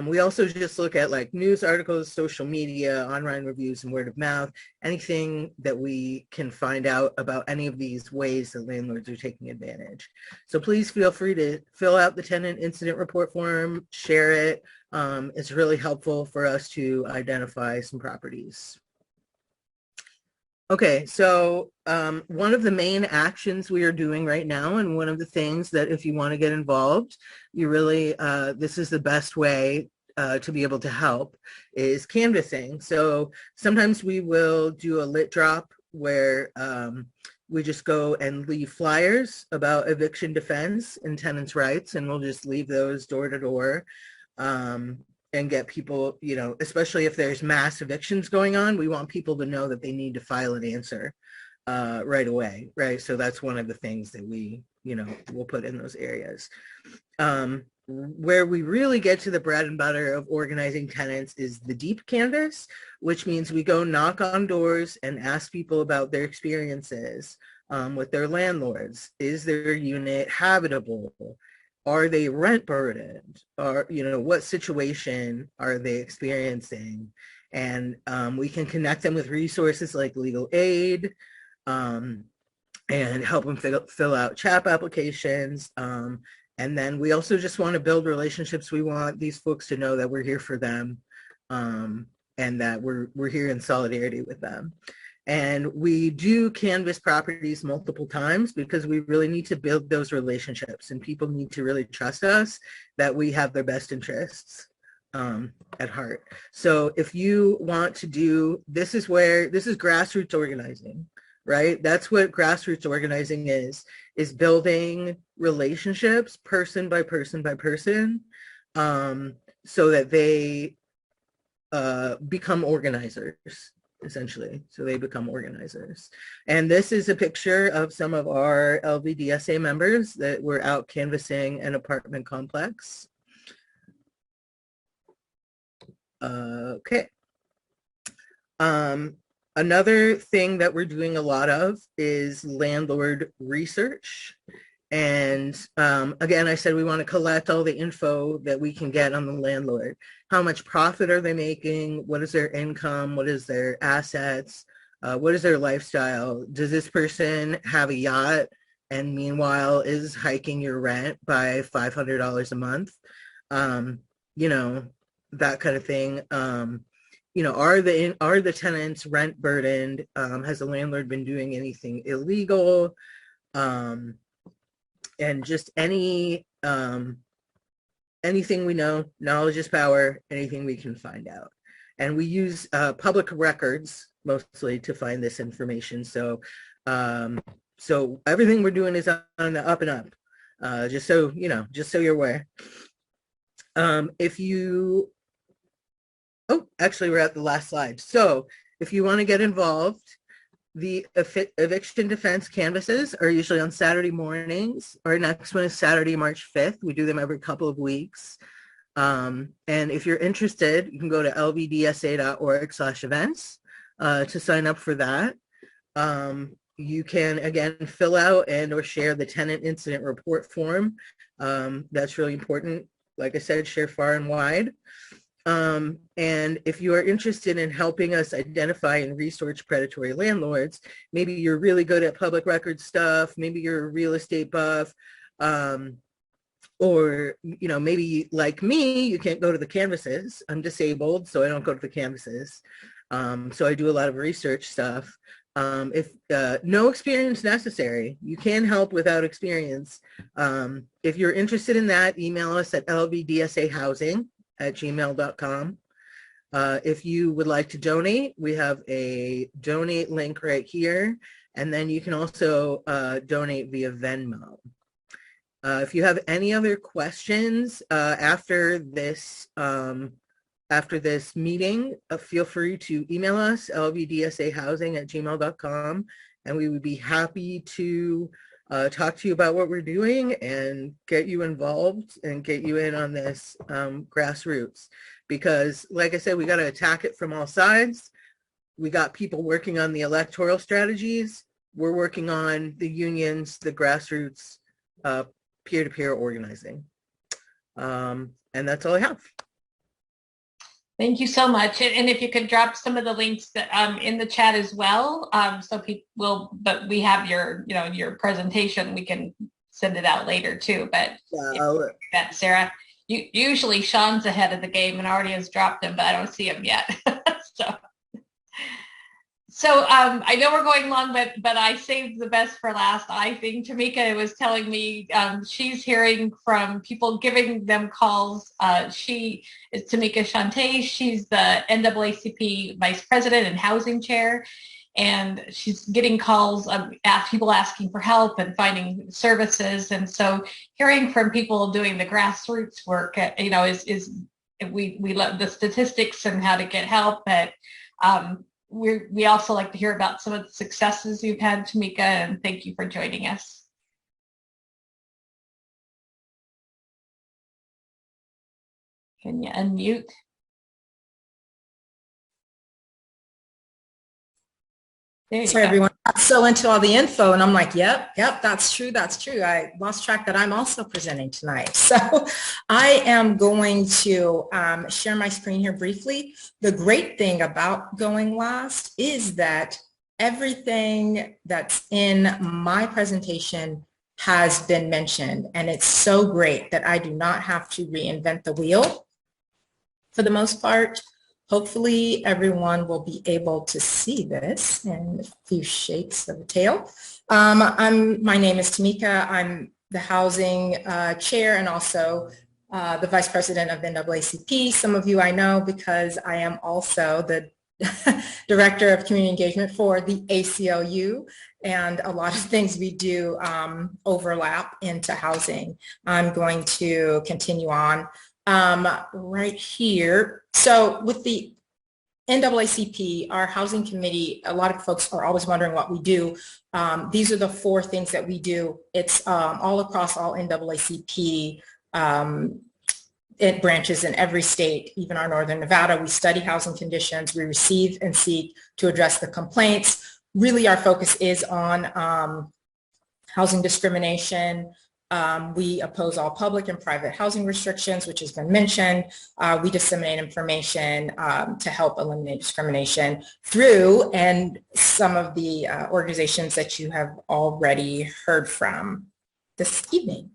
We also just look at like news articles, social media, online reviews, and word of mouth, anything that we can find out about any of these ways that landlords are taking advantage. So please feel free to fill out the tenant incident report form, share it. It's really helpful for us to identify some properties. Okay, so one of the main actions we are doing right now, and one of the things that if you want to get involved, you really, this is the best way to be able to help, is canvassing. So sometimes we will do a lit drop where we just go and leave flyers about eviction defense and tenants' rights, and we'll just leave those door to door. And get people, you know, especially if there's mass evictions going on, we want people to know that they need to file an answer right away, right? So that's one of the things that we, you know, we'll put in those areas. Where we really get to the bread and butter of organizing tenants is the deep canvas, which means we go knock on doors and ask people about their experiences with their landlords. Is their unit habitable? Are they rent burdened? Or, you know, what situation are they experiencing? And we can connect them with resources like legal aid and help them fill out CHAP applications. And then we also just want to build relationships. We want these folks to know that we're here for them and that we're here in solidarity with them. And we do canvass properties multiple times because we really need to build those relationships, and people need to really trust us that we have their best interests at heart. So if you want to do, this is grassroots organizing, right? That's what grassroots organizing is building relationships person by person by person so that they become organizers. Essentially, so they become organizers. And this is a picture of some of our LVDSA members that were out canvassing an apartment complex. Okay. Another thing that we're doing a lot of is landlord research. And again, I said we want to collect all the info that we can get on the landlord. How much profit are they making? What is their income? What is their assets? What is their lifestyle? Does this person have a yacht and meanwhile is hiking your rent by $500 a month? You know, that kind of thing. You know, are the tenants rent burdened? Has the landlord been doing anything illegal? And just anything we know, knowledge is power, anything we can find out. And we use public records mostly to find this information. So so everything we're doing is on the up and up, just so you know, just so you're aware. If you, oh, actually we're at the last slide. So if you want to get involved, the eviction defense canvases are usually on Saturday mornings. Our next one is Saturday, March 5th. We do them every couple of weeks. And if you're interested, you can go to lvdsa.org/events to sign up for that. You can, again, fill out and or share the tenant incident report form. That's really important. Like I said, share far and wide. And if you are interested in helping us identify and research predatory landlords, maybe you're really good at public record stuff, maybe you're a real estate buff, or, you know, maybe like me, you can't go to the canvases. I'm disabled, so I don't go to the canvases. So I do a lot of research stuff. If no experience necessary, you can help without experience. If you're interested in that, email us at lvdsahousing@gmail.com. If you would like to donate, we have a donate link right here, and then you can also donate via Venmo. If you have any other questions after this meeting, feel free to email us, lvdsahousing@gmail.com, and we would be happy to talk to you about what we're doing and get you involved and get you in on this grassroots. Because like I said, we got to attack it from all sides. We got people working on the electoral strategies. We're working on the unions, the grassroots, peer-to-peer organizing. And that's all I have. Thank you so much. And if you could drop some of the links that, in the chat as well, so people will, but we have your, you know, your presentation, we can send it out later too. But that, Sarah, usually Sean's ahead of the game and already has dropped them, but I don't see him yet. So I know we're going long, but I saved the best for last. I think Tamika was telling me she's hearing from people giving them calls. She is Tamika Shante. She's the NAACP Vice President and Housing Chair. And she's getting calls of people asking for help and finding services. And so hearing from people doing the grassroots work, you know, we love the statistics and how to get help. But we also like to hear about some of the successes you've had, Tamika, and thank you for joining us. Can you unmute? Sorry, everyone. I'm so into all the info, and I'm like, yep, that's true. I lost track that I'm also presenting tonight. So I am going to share my screen here briefly. The great thing about going last is that everything that's in my presentation has been mentioned, and it's so great that I do not have to reinvent the wheel for the most part. Hopefully everyone will be able to see this in a few shakes of the tail. My name is Tamika. I'm the housing chair and also the vice president of the NAACP. Some of you I know because I am also the director of community engagement for the ACLU, and a lot of things we do overlap into housing. I'm going to continue on right here. So with the NAACP, our housing committee, a lot of folks are always wondering what we do. These are the 4 things that we do. It's all across all NAACP branches in every state, even our Northern Nevada. We study housing conditions. We receive and seek to address the complaints. Really, our focus is on housing discrimination. We oppose all public and private housing restrictions, which has been mentioned. We disseminate information to help eliminate discrimination through and some of the organizations that you have already heard from this evening.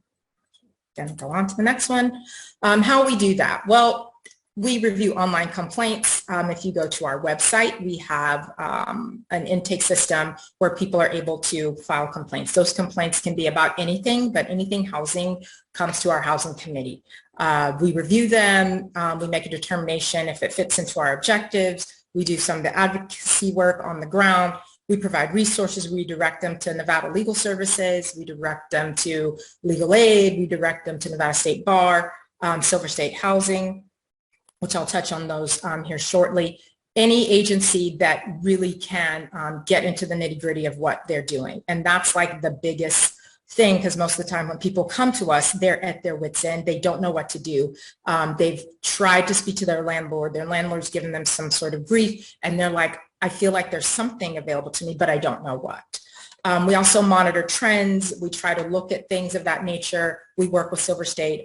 Going to go on to the next one. How we do that? Well, we review online complaints. If you go to our website, we have an intake system where people are able to file complaints. Those complaints can be about anything, but anything housing comes to our housing committee. We review them. We make a determination if it fits into our objectives. We do some of the advocacy work on the ground. We provide resources. We direct them to Nevada Legal Services. We direct them to Legal Aid. We direct them to Nevada State Bar, Silver State Housing, which I'll touch on those here shortly. Any agency that really can get into the nitty-gritty of what they're doing. And that's like the biggest thing, because most of the time when people come to us, they're at their wits' end. They don't know what to do. They've tried to speak to their landlord's given them some sort of brief, and they're like, I feel like there's something available to me, but I don't know what. We also monitor trends. We try to look at things of that nature. We work with Silver State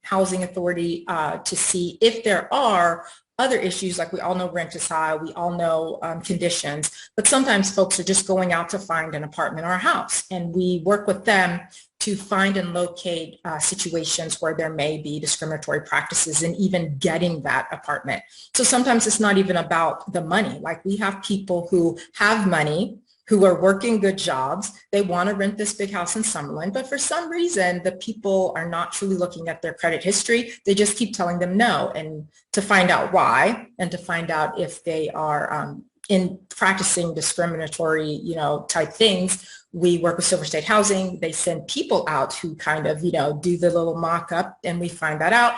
Housing Authority to see if there are other issues. Like we all know rent is high, we all know conditions, but sometimes folks are just going out to find an apartment or a house, and we work with them to find and locate situations where there may be discriminatory practices in even getting that apartment. So sometimes it's not even about the money. Like we have people who have money, who are working good jobs. They want to rent this big house in Summerlin, but for some reason, the people are not truly looking at their credit history. They just keep telling them no. And to find out why, and to find out if they are in practicing discriminatory, type things, we work with Silver State Housing. They send people out who kind of, do the little mock-up, and we find that out,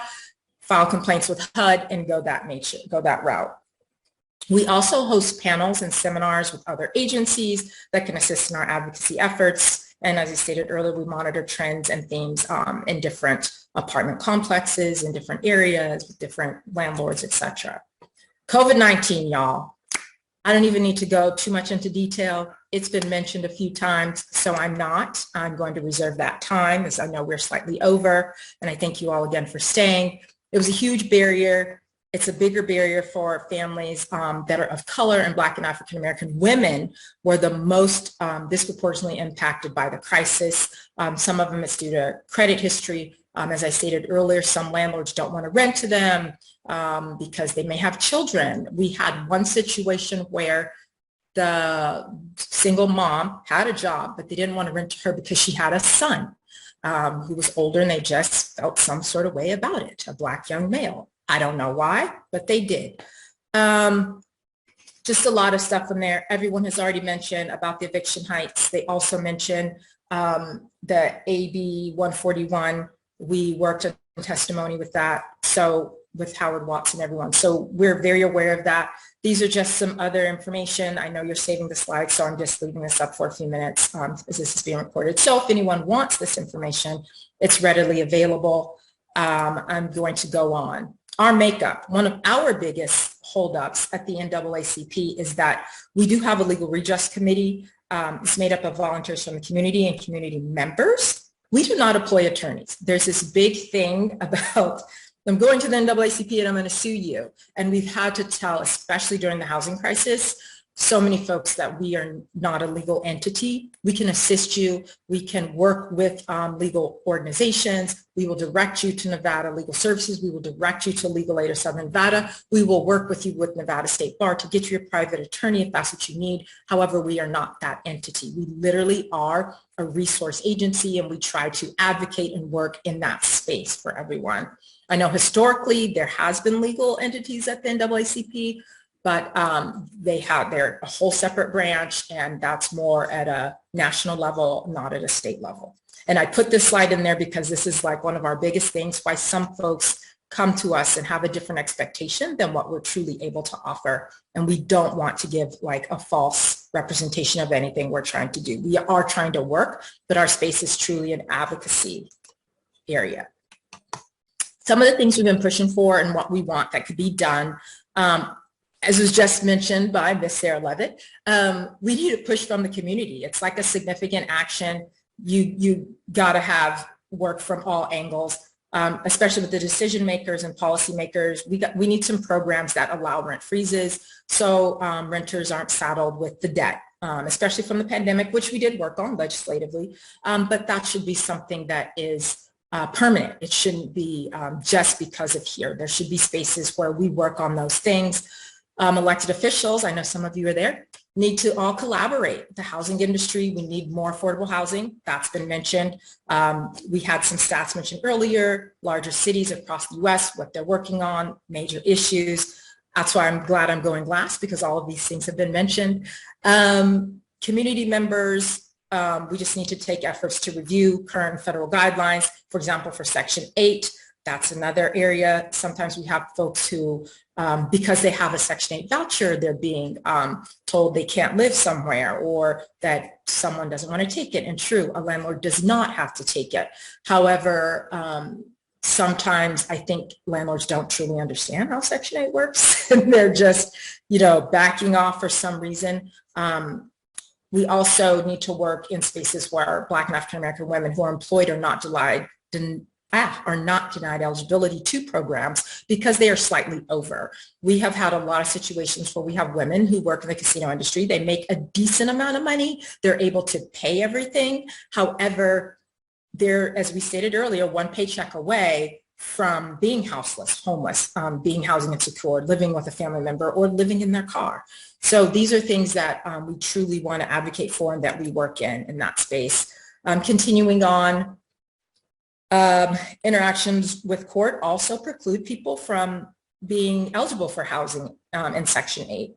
file complaints with HUD, and go that route. We also host panels and seminars with other agencies that can assist in our advocacy efforts. And as I stated earlier, we monitor trends and themes in different apartment complexes, in different areas, with different landlords, etc. COVID-19, y'all. I don't even need to go too much into detail. It's been mentioned a few times, so I'm going to reserve that time, as I know we're slightly over. And I thank you all again for staying. It was a huge barrier. It's a bigger barrier for families that are of color, and Black and African American women were the most disproportionately impacted by the crisis. Some of them it's due to credit history. As I stated earlier, some landlords don't want to rent to them because they may have children. We had one situation where the single mom had a job, but they didn't want to rent to her because she had a son who was older, and they just felt some sort of way about it, a Black young male. I don't know why, but they did. Just a lot of stuff in there. Everyone has already mentioned about the eviction heights. They also mentioned the AB 141. We worked on testimony with that, so with Howard Watts and everyone. So we're very aware of that. These are just some other information. I know you're saving the slides, so I'm just leaving this up for a few minutes as this is being recorded. So if anyone wants this information, it's readily available. I'm going to go on. Our makeup, one of our biggest holdups at the NAACP is that we do have a legal redress committee. It's made up of volunteers from the community and community members. We do not employ attorneys. There's this big thing about, I'm going to the NAACP and I'm going to sue you. And we've had to tell, especially during the housing crisis, so many folks that we are not a legal entity. We can assist you. We can work with legal organizations. We will direct you to Nevada Legal Services. We will direct you to Legal Aid of Southern Nevada. We will work with you with Nevada State Bar to get you a private attorney if that's what you need. However, we are not that entity. We literally are a resource agency, and we try to advocate and work in that space for everyone. I know historically there has been legal entities at the NAACP, but they're a whole separate branch, and that's more at a national level, not at a state level. And I put this slide in there because this is like one of our biggest things, why some folks come to us and have a different expectation than what we're truly able to offer. And we don't want to give like a false representation of anything we're trying to do. We are trying to work, but our space is truly an advocacy area. Some of the things we've been pushing for and what we want that could be done, as was just mentioned by Miss Sarah Levitt, we need to push from the community. It's like a significant action. You got to have work from all angles, especially with the decision makers and policy makers. We need some programs that allow rent freezes so renters aren't saddled with the debt, especially from the pandemic, which we did work on legislatively. But that should be something that is permanent. It shouldn't be just because of here. There should be spaces where we work on those things. Elected officials, I know some of you are there, need to all collaborate. The housing industry, we need more affordable housing. That's been mentioned. We had some stats mentioned earlier, larger cities across the US, what they're working on, major issues. That's why I'm glad I'm going last, because all of these things have been mentioned. Community members, we just need to take efforts to review current federal guidelines. For example, for Section 8, that's another area. Sometimes we have folks who, because they have a Section 8 voucher, they're being told they can't live somewhere, or that someone doesn't want to take it. And true, a landlord does not have to take it. However, sometimes I think landlords don't truly understand how Section 8 works. And they're just, backing off for some reason. We also need to work in spaces where Black and African American women who are employed are not denied eligibility to programs because they are slightly over. We have had a lot of situations where we have women who work in the casino industry. They make a decent amount of money. They're able to pay everything. However, they're, as we stated earlier, one paycheck away from being houseless, homeless, being housing insecure, living with a family member, or living in their car. So these are things that we truly want to advocate for and that we work in that space. Continuing on, interactions with court also preclude people from being eligible for housing in Section 8.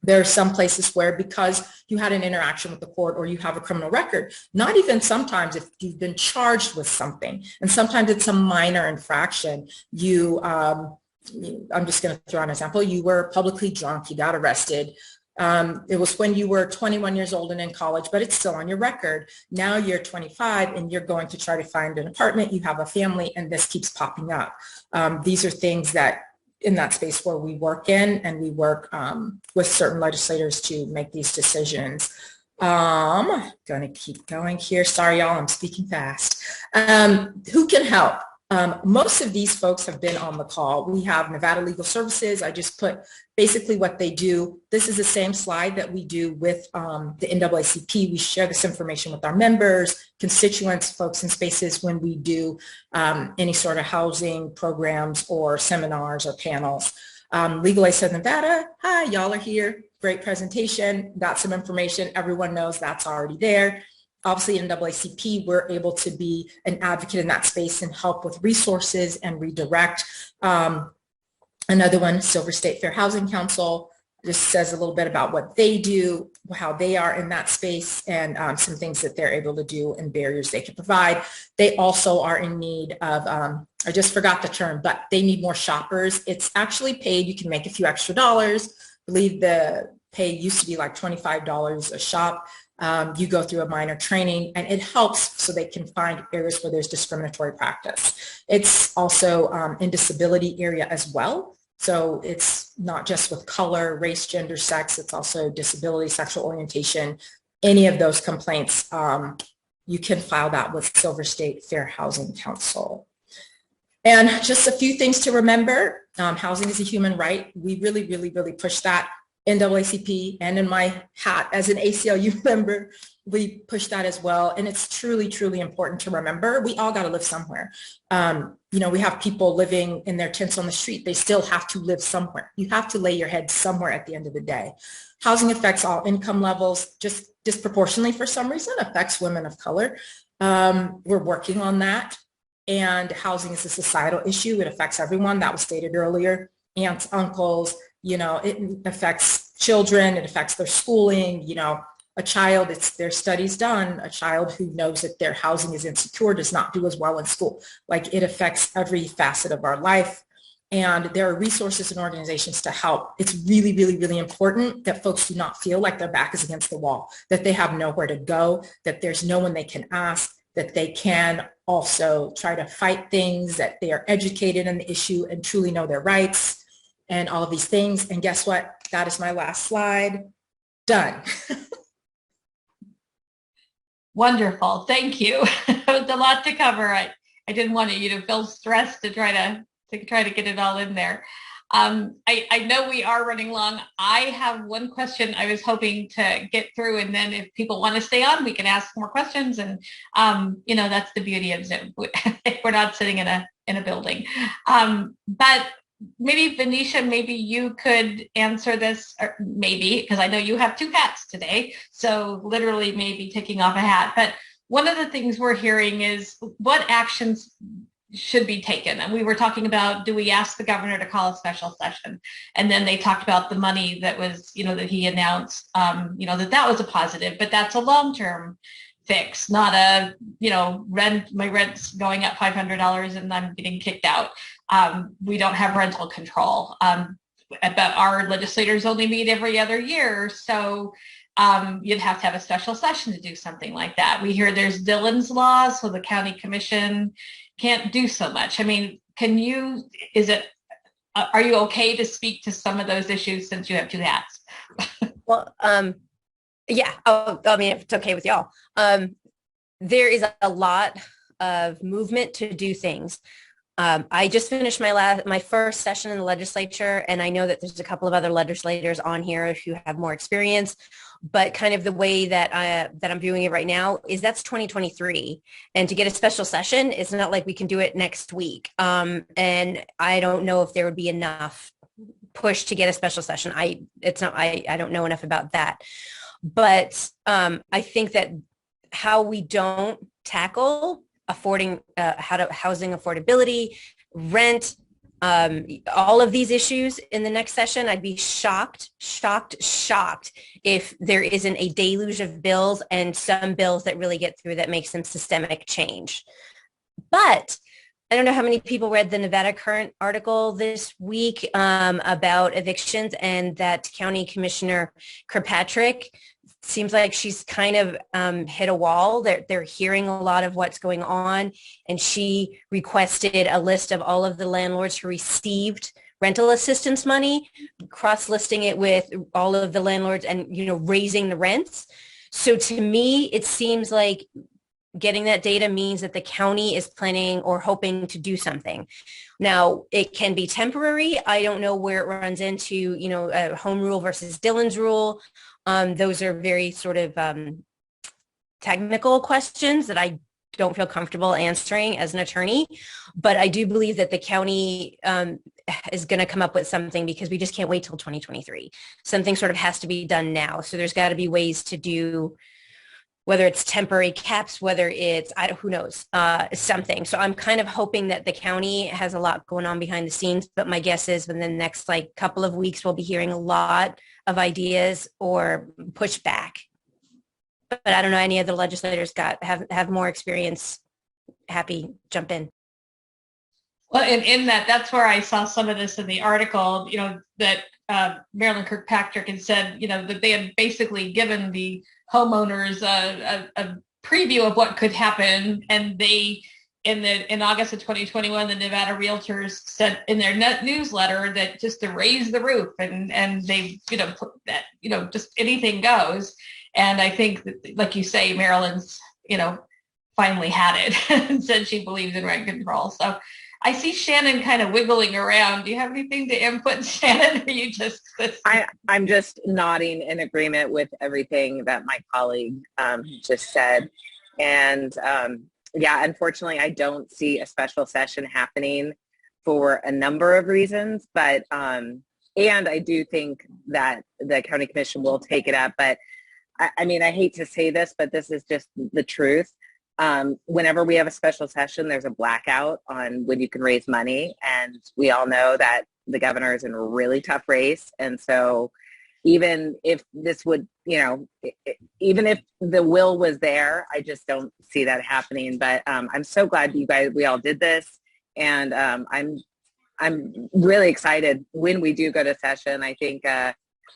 There are some places where, because you had an interaction with the court or you have a criminal record, not even sometimes if you've been charged with something, and sometimes it's a minor infraction, I'm just going to throw an example. You were publicly drunk, you got arrested. It was when you were 21 years old and in college, but it's still on your record. Now you're 25 and you're going to try to find an apartment, you have a family, and this keeps popping up. These are things that in that space where we work in, and we work with certain legislators to make these decisions. Going to keep going here. Sorry, y'all, I'm speaking fast. Who can help? Most of these folks have been on the call. We have Nevada Legal Services. I just put basically what they do. This is the same slide that we do with the NAACP. We share this information with our members, constituents, folks in spaces when we do any sort of housing programs or seminars or panels. Legal Aid Southern Nevada, hi, y'all are here. Great presentation, got some information. Everyone knows that's already there. Obviously, in NAACP, we're able to be an advocate in that space and help with resources and redirect. Another one, Silver State Fair Housing Council, just says a little bit about what they do, how they are in that space, and some things that they're able to do and barriers they can provide. They also are in need of, I just forgot the term, but they need more shoppers. It's actually paid. You can make a few extra dollars. I believe the pay used to be like $25 a shop. You go through a minor training, and it helps so they can find areas where there's discriminatory practice. It's also in disability area as well. So it's not just with color, race, gender, sex, it's also disability, sexual orientation. Any of those complaints, you can file that with Silver State Fair Housing Council. And just a few things to remember. Housing is a human right. We really, really, really push that. NAACP, and in my hat as an ACLU member, we push that as well. And it's truly, truly important to remember. We all got to live somewhere. We have people living in their tents on the street. They still have to live somewhere. You have to lay your head somewhere at the end of the day. Housing affects all income levels, just disproportionately for some reason affects women of color. We're working on that. And housing is a societal issue. It affects everyone. That was stated earlier. Aunts, uncles, it affects children, it affects their schooling, a child, their studies done, a child who knows that their housing is insecure does not do as well in school. Like, it affects every facet of our life. And there are resources and organizations to help. It's really, really, really important that folks do not feel like their back is against the wall, that they have nowhere to go, that there's no one they can ask, that they can also try to fight things, that they are educated on the issue and truly know their rights and all of these things. And guess what? That is my last slide. Done. Wonderful. Thank you. It was a lot to cover. I didn't want you to feel stressed to try to get it all in there. I know we are running long. I have one question I was hoping to get through, and then if people want to stay on, we can ask more questions. And that's the beauty of Zoom. We're not sitting in a building. But maybe Venetia, maybe you could answer this, or maybe, because I know you have two hats today, so literally maybe taking off a hat. But one of the things we're hearing is what actions should be taken. And we were talking about, do we ask the governor to call a special session? And then they talked about the money that was, that he announced, that was a positive, but that's a long-term fix, not a, my rent's going up $500 and I'm getting kicked out. We don't have rental control, but our legislators only meet every other year. So you'd have to have a special session to do something like that. We hear there's Dillon's law, so the county commission can't do so much. I mean, are you okay to speak to some of those issues since you have two hats? Well, yeah, I mean, if it's okay with y'all. There is a lot of movement to do things. I just finished my first session in the legislature, and I know that there's a couple of other legislators on here who have more experience, but kind of the way that I'm viewing it right now is that's 2023, and to get a special session, it's not like we can do it next week. And I don't know if there would be enough push to get a special session. I don't know enough about that, but I think that how we don't tackle housing affordability, rent, all of these issues in the next session, I'd be shocked if there isn't a deluge of bills and some bills that really get through that make some systemic change. But I don't know how many people read the Nevada Current article this week about evictions, and that County Commissioner Kirkpatrick seems like she's kind of hit a wall. They're hearing a lot of what's going on, and she requested a list of all of the landlords who received rental assistance money, cross-listing it with all of the landlords and, raising the rents. So to me, it seems like getting that data means that the county is planning or hoping to do something. Now, it can be temporary. I don't know where it runs into, a home rule versus Dillon's rule. Those are very sort of technical questions that I don't feel comfortable answering as an attorney, but I do believe that the county is going to come up with something, because we just can't wait till 2023. Something sort of has to be done now. So there's got to be ways to do, whether it's temporary caps, whether it's, who knows, something. So I'm kind of hoping that the county has a lot going on behind the scenes, but my guess is within the next couple of weeks, we'll be hearing a lot of ideas or pushback. But I don't know, any of the legislators have more experience. Happy, jump in. Well, in that's where I saw some of this in the article, that Marilyn Kirkpatrick had said, that they had basically given the homeowners a preview of what could happen. And they, in August of 2021, the Nevada Realtors said in their newsletter that just to raise the roof, and they, put that, just anything goes. And I think that, like you say, Marilyn's, finally had it and said she believes in rent control. So I see Shannon kind of wiggling around. Do you have anything to input, Shannon? Or you just I'm just nodding in agreement with everything that my colleague just said. And yeah, unfortunately, I don't see a special session happening for a number of reasons. But and I do think that the county commission will take it up. But I mean, I hate to say this, but this is just the truth. Whenever we have a special session, there's a blackout on when you can raise money. And we all know that the governor is in a really tough race. And so even if this would, even if the will was there, I just don't see that happening. But I'm so glad we all did this. And I'm really excited when we do go to session. I think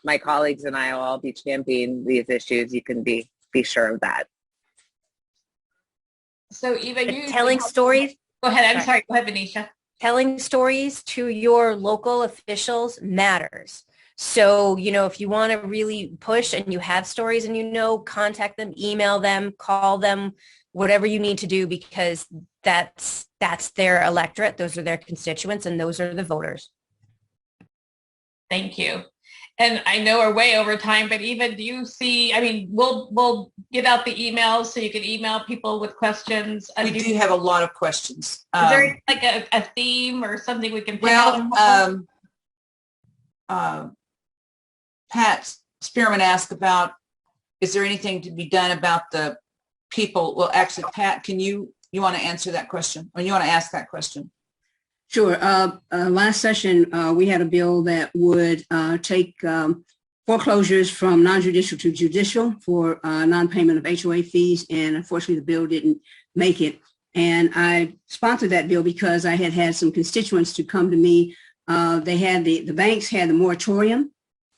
my colleagues and I will all be championing these issues. You can be sure of that. So even you telling stories. Go ahead. I'm sorry. Go ahead, Venetia. Telling stories to your local officials matters. So, you know, if you want to really push and you have stories and you know, contact them, email them, call them, whatever you need to do, because that's their electorate. Those are their constituents and those are the voters. Thank you. And I know we're way over time, but even do you see, I mean, we'll get out the emails so you can email people with questions. We do have a lot of questions. Is there like a theme or something we can pick out? Pat Spearman asked about, is there anything to be done about the people? Well, actually, Pat, you want to answer that question, or you want to ask that question? Sure. Last session, we had a bill that would take foreclosures from non-judicial to judicial for non-payment of HOA fees, and unfortunately the bill didn't make it. And I sponsored that bill because I had some constituents to come to me. They had the banks had the moratorium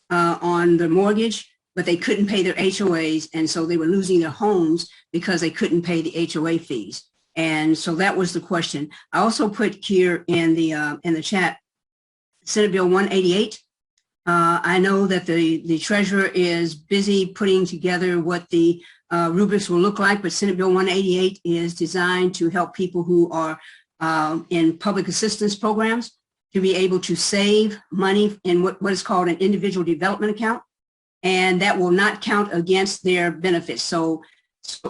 on their mortgage, but they couldn't pay their HOAs, and so they were losing their homes because they couldn't pay the HOA fees. And so that was the question. I also put here in the chat Senate Bill 188. I know that the treasurer is busy putting together what the rubrics will look like, but Senate Bill 188 is designed to help people who are in public assistance programs to be able to save money in what is called an individual development account, and that will not count against their benefits. So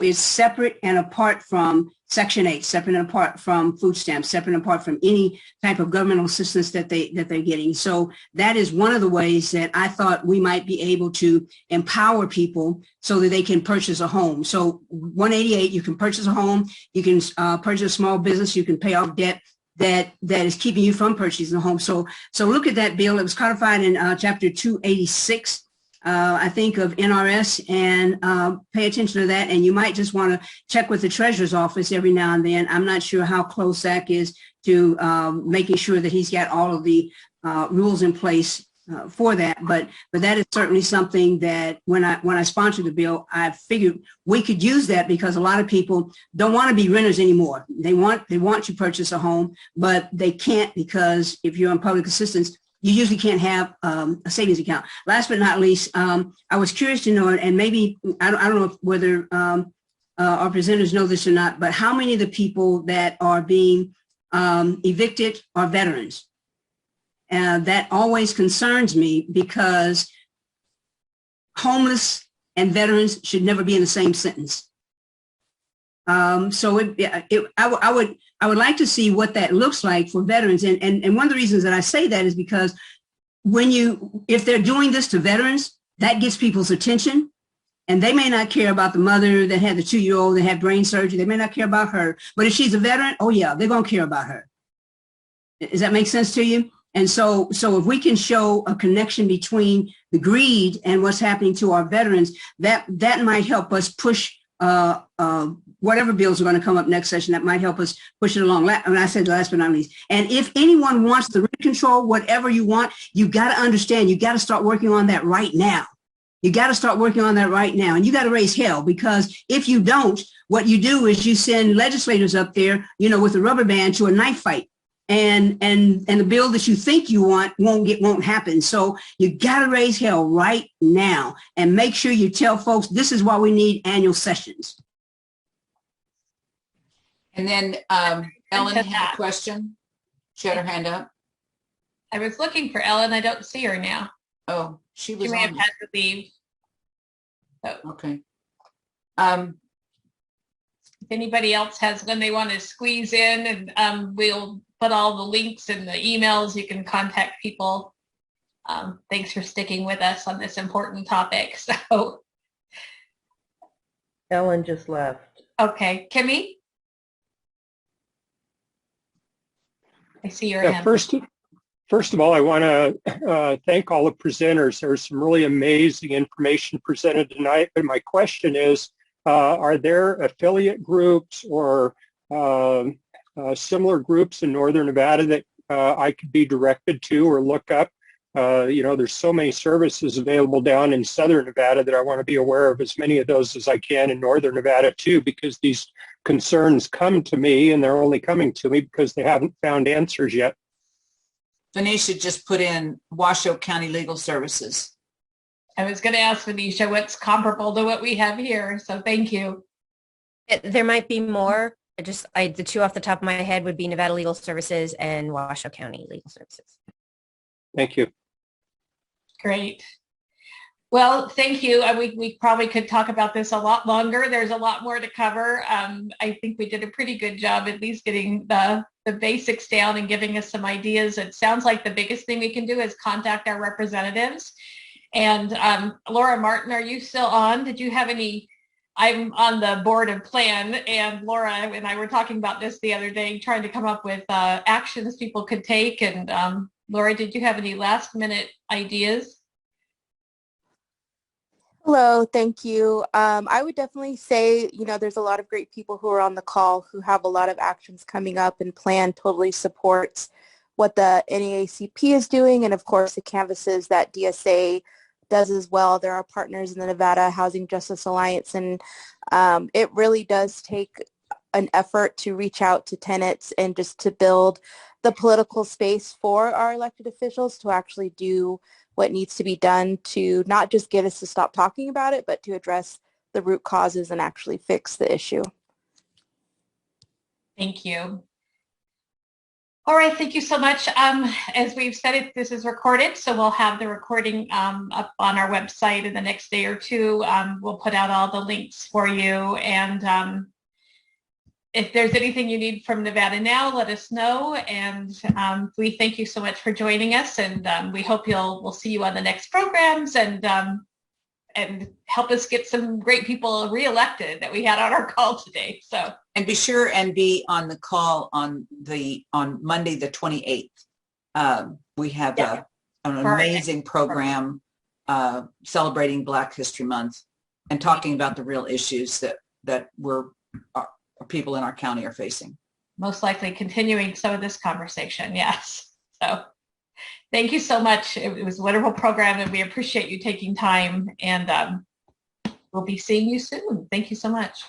it's separate and apart from Section 8, separate and apart from food stamps, separate and apart from any type of governmental assistance that they're getting. So that is one of the ways that I thought we might be able to empower people so that they can purchase a home. So 188, you can purchase a home, you can purchase a small business, you can pay off debt that is keeping you from purchasing a home. So look at that bill. It was codified in Chapter 286. I think of NRS, and pay attention to that. And you might just want to check with the treasurer's office every now and then. I'm not sure how close Zach is to making sure that he's got all of the rules in place for that. But that is certainly something that when I sponsored the bill, I figured we could use that, because a lot of people don't want to be renters anymore. They want to purchase a home, but they can't, because if you're on public assistance, you usually can't have a savings account. Last but not least, I was curious to know, and maybe, I don't know whether our presenters know this or not, but how many of the people that are being evicted are veterans? That always concerns me, because homeless and veterans should never be in the same sentence. So I would like to see what that looks like for veterans. And one of the reasons that I say that is because if they're doing this to veterans, that gets people's attention, and they may not care about the mother that had the 2-year-old that had brain surgery. They may not care about her, but if she's a veteran, oh yeah, they're going to care about her. Does that make sense to you? And so if we can show a connection between the greed and what's happening to our veterans, that might help us push whatever bills are going to come up next session. That might help us push it along. And I said last but not least, and if anyone wants the rent control, whatever you want, you got to understand, you got to start working on that right now. You got to start working on that right now. And you got to raise hell, because if you don't, what you do is you send legislators up there, with a rubber band to a knife fight. And the bill that you think you want won't happen. So you got to raise hell right now, and make sure you tell folks this is why we need annual sessions. And then Ellen had a question. She had her hand up. I was looking for Ellen. I don't see her now. Oh, she may have had to leave. So. Okay. If anybody else has one they want to squeeze in, and we'll put all the links in the emails. You can contact people. Thanks for sticking with us on this important topic. So, Ellen just left. Okay, Kimmy? I see your hand. First of all, I want to thank all the presenters. There's some really amazing information presented tonight. But my question is, are there affiliate groups or similar groups in Northern Nevada that I could be directed to or look up? There's so many services available down in Southern Nevada that I want to be aware of as many of those as I can in Northern Nevada too, because these concerns come to me, and they're only coming to me because they haven't found answers yet. Venetia just put in Washoe County Legal Services. I was going to ask Venetia what's comparable to what we have here, so thank you. There might be more. The two off the top of my head would be Nevada Legal Services and Washoe County Legal Services. Thank you. Great. Well, thank you. We probably could talk about this a lot longer. There's a lot more to cover. I think we did a pretty good job at least getting the basics down and giving us some ideas. It sounds like the biggest thing we can do is contact our representatives. And Laura Martin, are you still on? Did you have any? I'm on the board of plan, and Laura and I were talking about this the other day, trying to come up with actions people could take. And Laura, did you have any last minute ideas? Hello, thank you. I would definitely say, there's a lot of great people who are on the call who have a lot of actions coming up, and plan totally supports what the NAACP is doing, and of course the canvases that DSA does as well. There are partners in the Nevada Housing Justice Alliance, and it really does take an effort to reach out to tenants and just to build the political space for our elected officials to actually do what needs to be done to not just get us to stop talking about it, but to address the root causes and actually fix the issue. Thank you. All right, thank you so much. As we've said, this is recorded, so we'll have the recording up on our website in the next day or two. We'll put out all the links for you, and if there's anything you need from Nevada Now, let us know. And we thank you so much for joining us, and we hope we'll see you on the next programs, and help us get some great people reelected that we had on our call today. So, and be sure and be on the call on Monday the 28th. We have an amazing program celebrating Black History Month and talking about the real issues that people in our county are facing. Most likely continuing some of this conversation, yes. So thank you so much. It was a wonderful program, and we appreciate you taking time, and we'll be seeing you soon. Thank you so much.